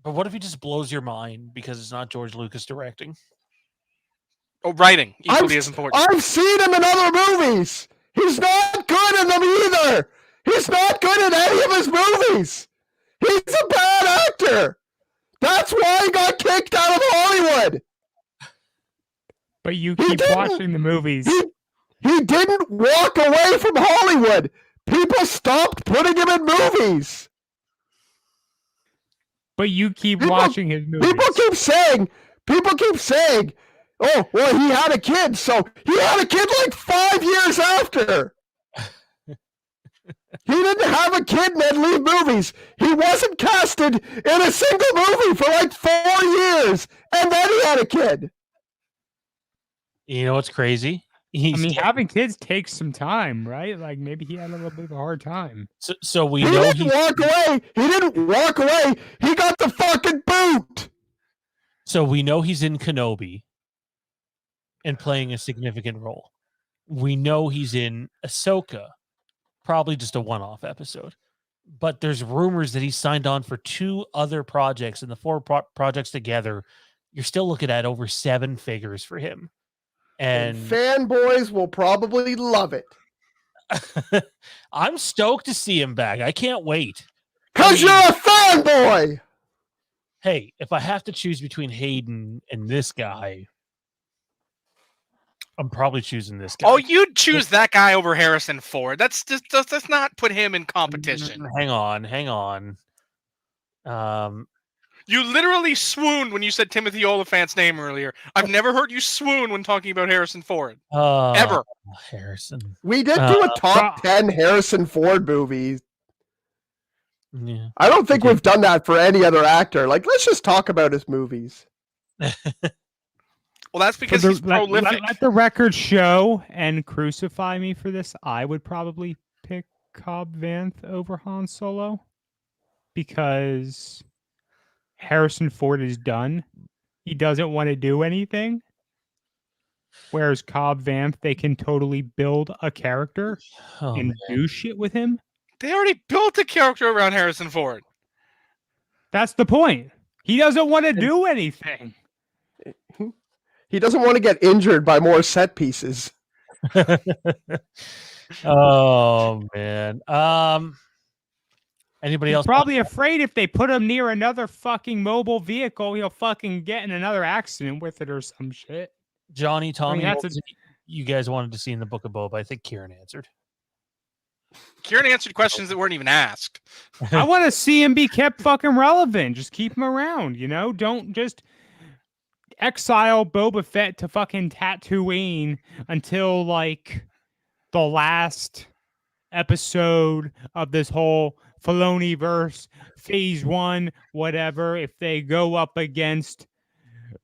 But what if he just blows your mind because it's not George Lucas directing? Oh, writing equally as important. I've seen him in other movies. He's not good in them either. He's not good in any of his movies. He's a bad actor. That's why he got kicked out of Hollywood. But you keep watching the movies. He didn't walk away from Hollywood. People stopped putting him in movies. But you keep watching his movies. People keep saying, oh, well, he had a kid. So he had a kid like 5 years after. He didn't have a kid and then leave movies. He wasn't casted in a single movie for like 4 years. And then he had a kid. You know what's crazy? Having kids takes some time, right? Like maybe he had a little bit of a hard time. So we know he didn't walk away. He didn't walk away. He got the fucking boot. So we know he's in Kenobi and playing a significant role. We know he's in Ahsoka, probably just a one-off episode. But there's rumors that he's signed on for 2 other projects, and the 4 projects together, you're still looking at over 7 figures for him. And fanboys will probably love it. I'm stoked to see him back. I can't wait. Because you're a fanboy! Hey, if I have to choose between Hayden and this guy, I'm probably choosing this guy. Oh, you'd choose that guy over Harrison Ford. Let's not put him in competition. Hang on. You literally swooned when you said Timothy Oliphant's name earlier. I've never heard you swoon when talking about Harrison Ford. Ever. Harrison. We did do a top 10 Harrison Ford movie. Yeah. I don't think we've done that for any other actor. Like, let's just talk about his movies. Well, that's because he's prolific. Let the record show and crucify me for this. I would probably pick Cobb Vanth over Han Solo because Harrison Ford is done. He doesn't want to do anything. Whereas Cobb Vanth, they can totally build a character and do shit with him. They already built a character around Harrison Ford. That's the point. He doesn't want to do anything. He doesn't want to get injured by more set pieces. Oh man. Anybody else? Probably afraid if they put him near another fucking mobile vehicle, he'll fucking get in another accident with it or some shit. Johnny, Tommy, you guys wanted to see in the Book of Boba. I think Kieran answered. Kieran answered questions that weren't even asked. I want to see him be kept fucking relevant. Just keep him around, you know? Don't just exile Boba Fett to fucking Tatooine until, like, the last episode of this whole Filoni-verse, phase 1, whatever. If they go up against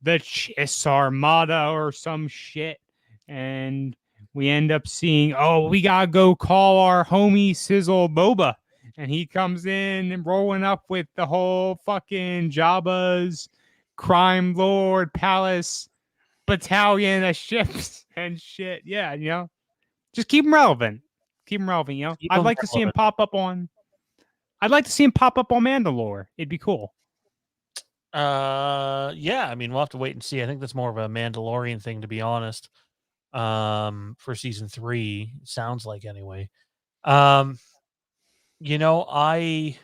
the Chiss Armada or some shit, and we end up seeing, oh, we gotta go call our homie Sizzle Boba, and he comes in and rolling up with the whole fucking Jabba's crime lord palace battalion of ships and shit. Yeah, you know, just keep him relevant. You know, I'd like to see him pop up on. I'd like to see him pop up on Mandalore. It'd be cool. Yeah, I mean, we'll have to wait and see. I think that's more of a Mandalorian thing, to be honest. For season 3, sounds like anyway. You know, I'm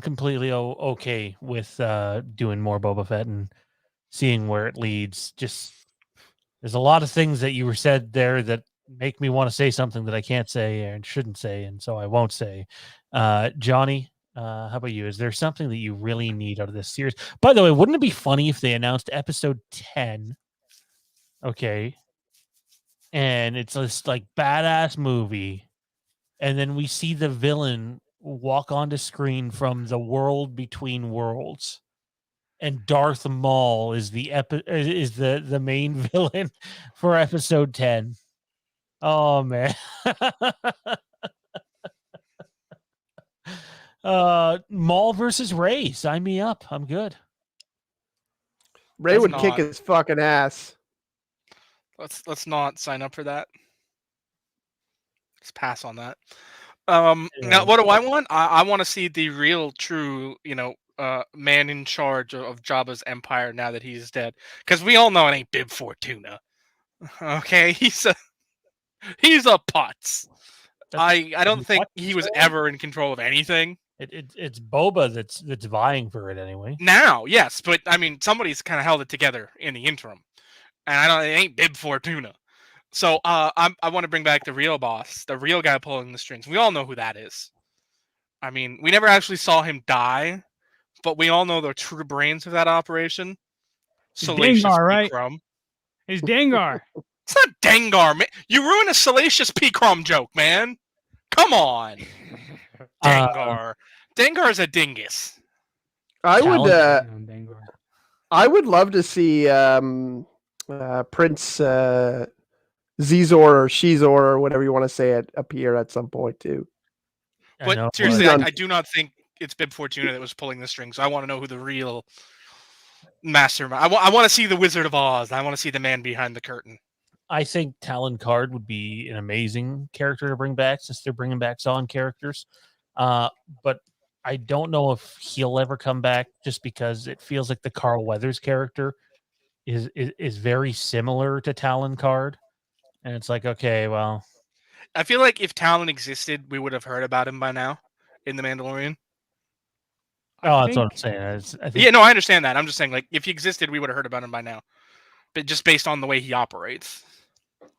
completely okay with doing more Boba Fett and seeing where it leads. Just there's a lot of things that you were said there that make me want to say something that I can't say and shouldn't say, and so I won't say. Johnny, how about you? Is there something that you really need out of this series? By the way, wouldn't it be funny if they announced episode 10? Okay. And it's this like badass movie, and then we see the villain walk onto screen from the world between worlds, and Darth Maul is the main villain for episode 10. Oh man. Maul versus Rey. Sign me up. I'm good. Ray would kick his fucking ass. Let's not sign up for that. Let's pass on that. Now, what do I want? I want to see the real, true, man in charge of Jabba's empire now that he's dead. Because we all know it ain't Bib Fortuna. Okay, he's a putz. I don't think he was ever in control of anything. It's Boba that's vying for it anyway. Now, yes, but I mean, somebody's kind of held it together in the interim, and it ain't Bib Fortuna. So I want to bring back the real boss, the real guy pulling the strings. We all know who that is. I mean, we never actually saw him die, but we all know the true brains of that operation. Salacious Dengar, right? It's Dengar. It's not Dengar, man. You ruined a Salacious P-Crom joke, man. Come on. Dengar. Dengar is a dingus. I would love to see Prince Zizor or Shizor or whatever you want to say it appear at some point too. But seriously, I do not think it's Bib Fortuna that was pulling the strings. I want to know who the real mastermind. I want to see the Wizard of Oz. I want to see the man behind the curtain. I think Talon Card would be an amazing character to bring back since they're bringing back Zahn characters. But I don't know if he'll ever come back just because it feels like the Carl Weathers character is very similar to Talon Card. And it's like, okay, well. I feel like if Talon existed, we would have heard about him by now in The Mandalorian. That's what I'm saying. Yeah, no, I understand that. I'm just saying, like, if he existed, we would have heard about him by now. But just based on the way he operates.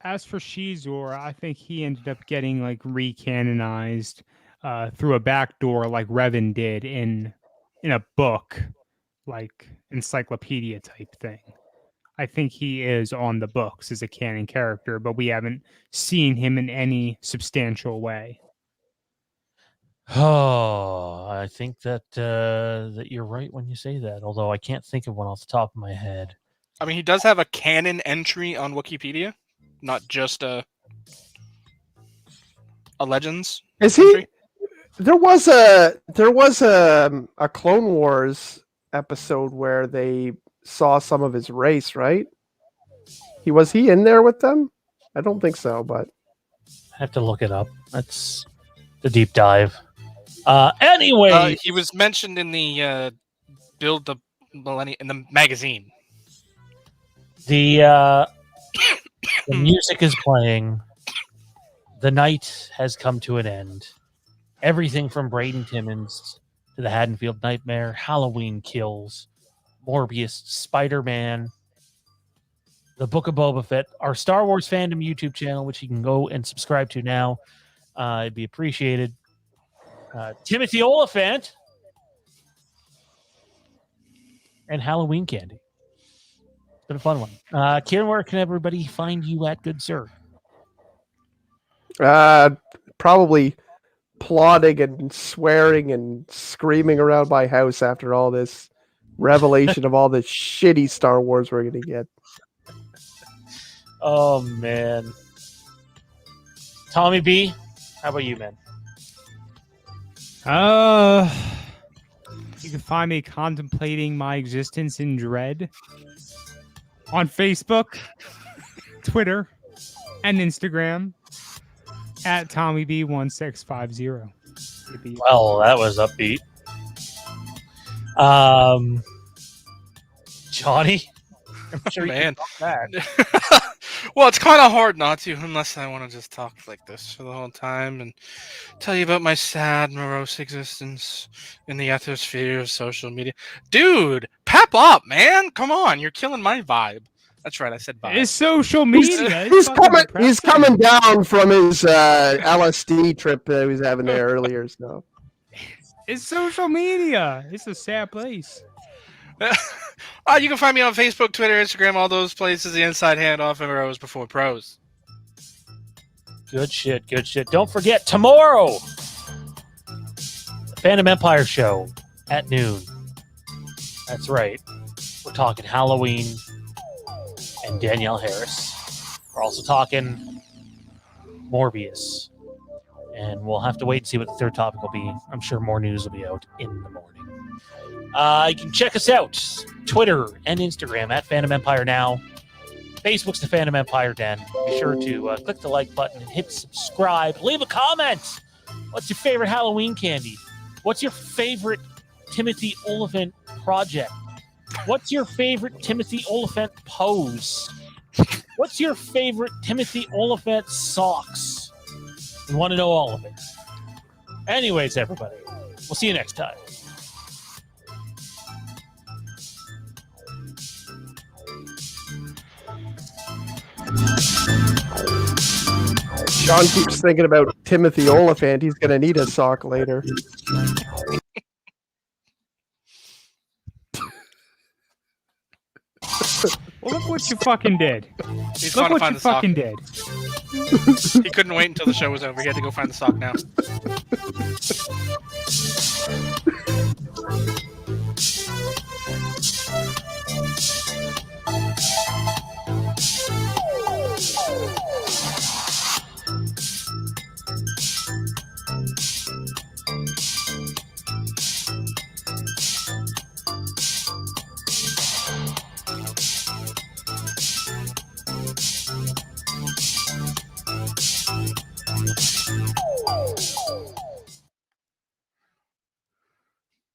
As for Shizor, I think he ended up getting like recanonized through a back door, like Revan did in a book, like encyclopedia type thing. I think he is on the books as a canon character, but we haven't seen him in any substantial way. Oh, I think that you're right when you say that. Although I can't think of one off the top of my head. I mean, he does have a canon entry on Wikipedia, not just a Legends. Is he? Entry. There was a Clone Wars episode where they saw some of his race, right? Was he in there with them? I don't think so, but I have to look it up. That's the deep dive. Anyway, he was mentioned in the Build the Millennium in the magazine. The music is playing. The night has come to an end. Everything from Braden Timmons to the Haddonfield Nightmare, Halloween Kills, Morbius, Spider-Man, the Book of Boba Fett, our Star Wars fandom YouTube channel, which you can go and subscribe to now. It'd be appreciated. Timothy Oliphant and Halloween candy. It's been a fun one. Kieran, where can everybody find you at, good sir? Probably plotting and swearing and screaming around my house after all this revelation of all the shitty Star Wars we're going to get. Oh, man. Tommy B, how about you, man? You can find me contemplating my existence in dread on Facebook, Twitter, and Instagram at TommyB1650. Well, that was upbeat. Johnny? I'm sure man. Well, it's kind of hard not to, unless I want to just talk like this for the whole time and tell you about my sad, morose existence in the ethosphere of social media. Dude, pep up, man. Come on. You're killing my vibe. That's right. I said bye. His social media. He's coming down from his LSD trip that he was having there earlier. So it's social media. It's a sad place. You can find me on Facebook, Twitter, Instagram, all those places. The Inside Handoff and Rose Before Pros. Good shit. Good shit. Don't forget tomorrow, the Phantom Empire show at noon. That's right. We're talking Halloween and Danielle Harris. We're also talking Morbius. And we'll have to wait and see what the third topic will be. I'm sure more news will be out in the morning. You can check us out, Twitter and Instagram at Phantom Empire Now. Facebook's the Phantom Empire Den. Be sure to click the like button and hit subscribe. Leave a comment. What's your favorite Halloween candy? What's your favorite Timothy Olyphant project? What's your favorite Timothy Olyphant pose? What's your favorite Timothy Olyphant socks? We want to know all of it. Anyways, everybody, we'll see you next time. Sean keeps thinking about Timothy Olyphant. He's going to need a sock later. Well, look what you fucking did. He's Look trying to what find you the sock. fucking did. He couldn't wait until the show was over. He had to go find the sock now.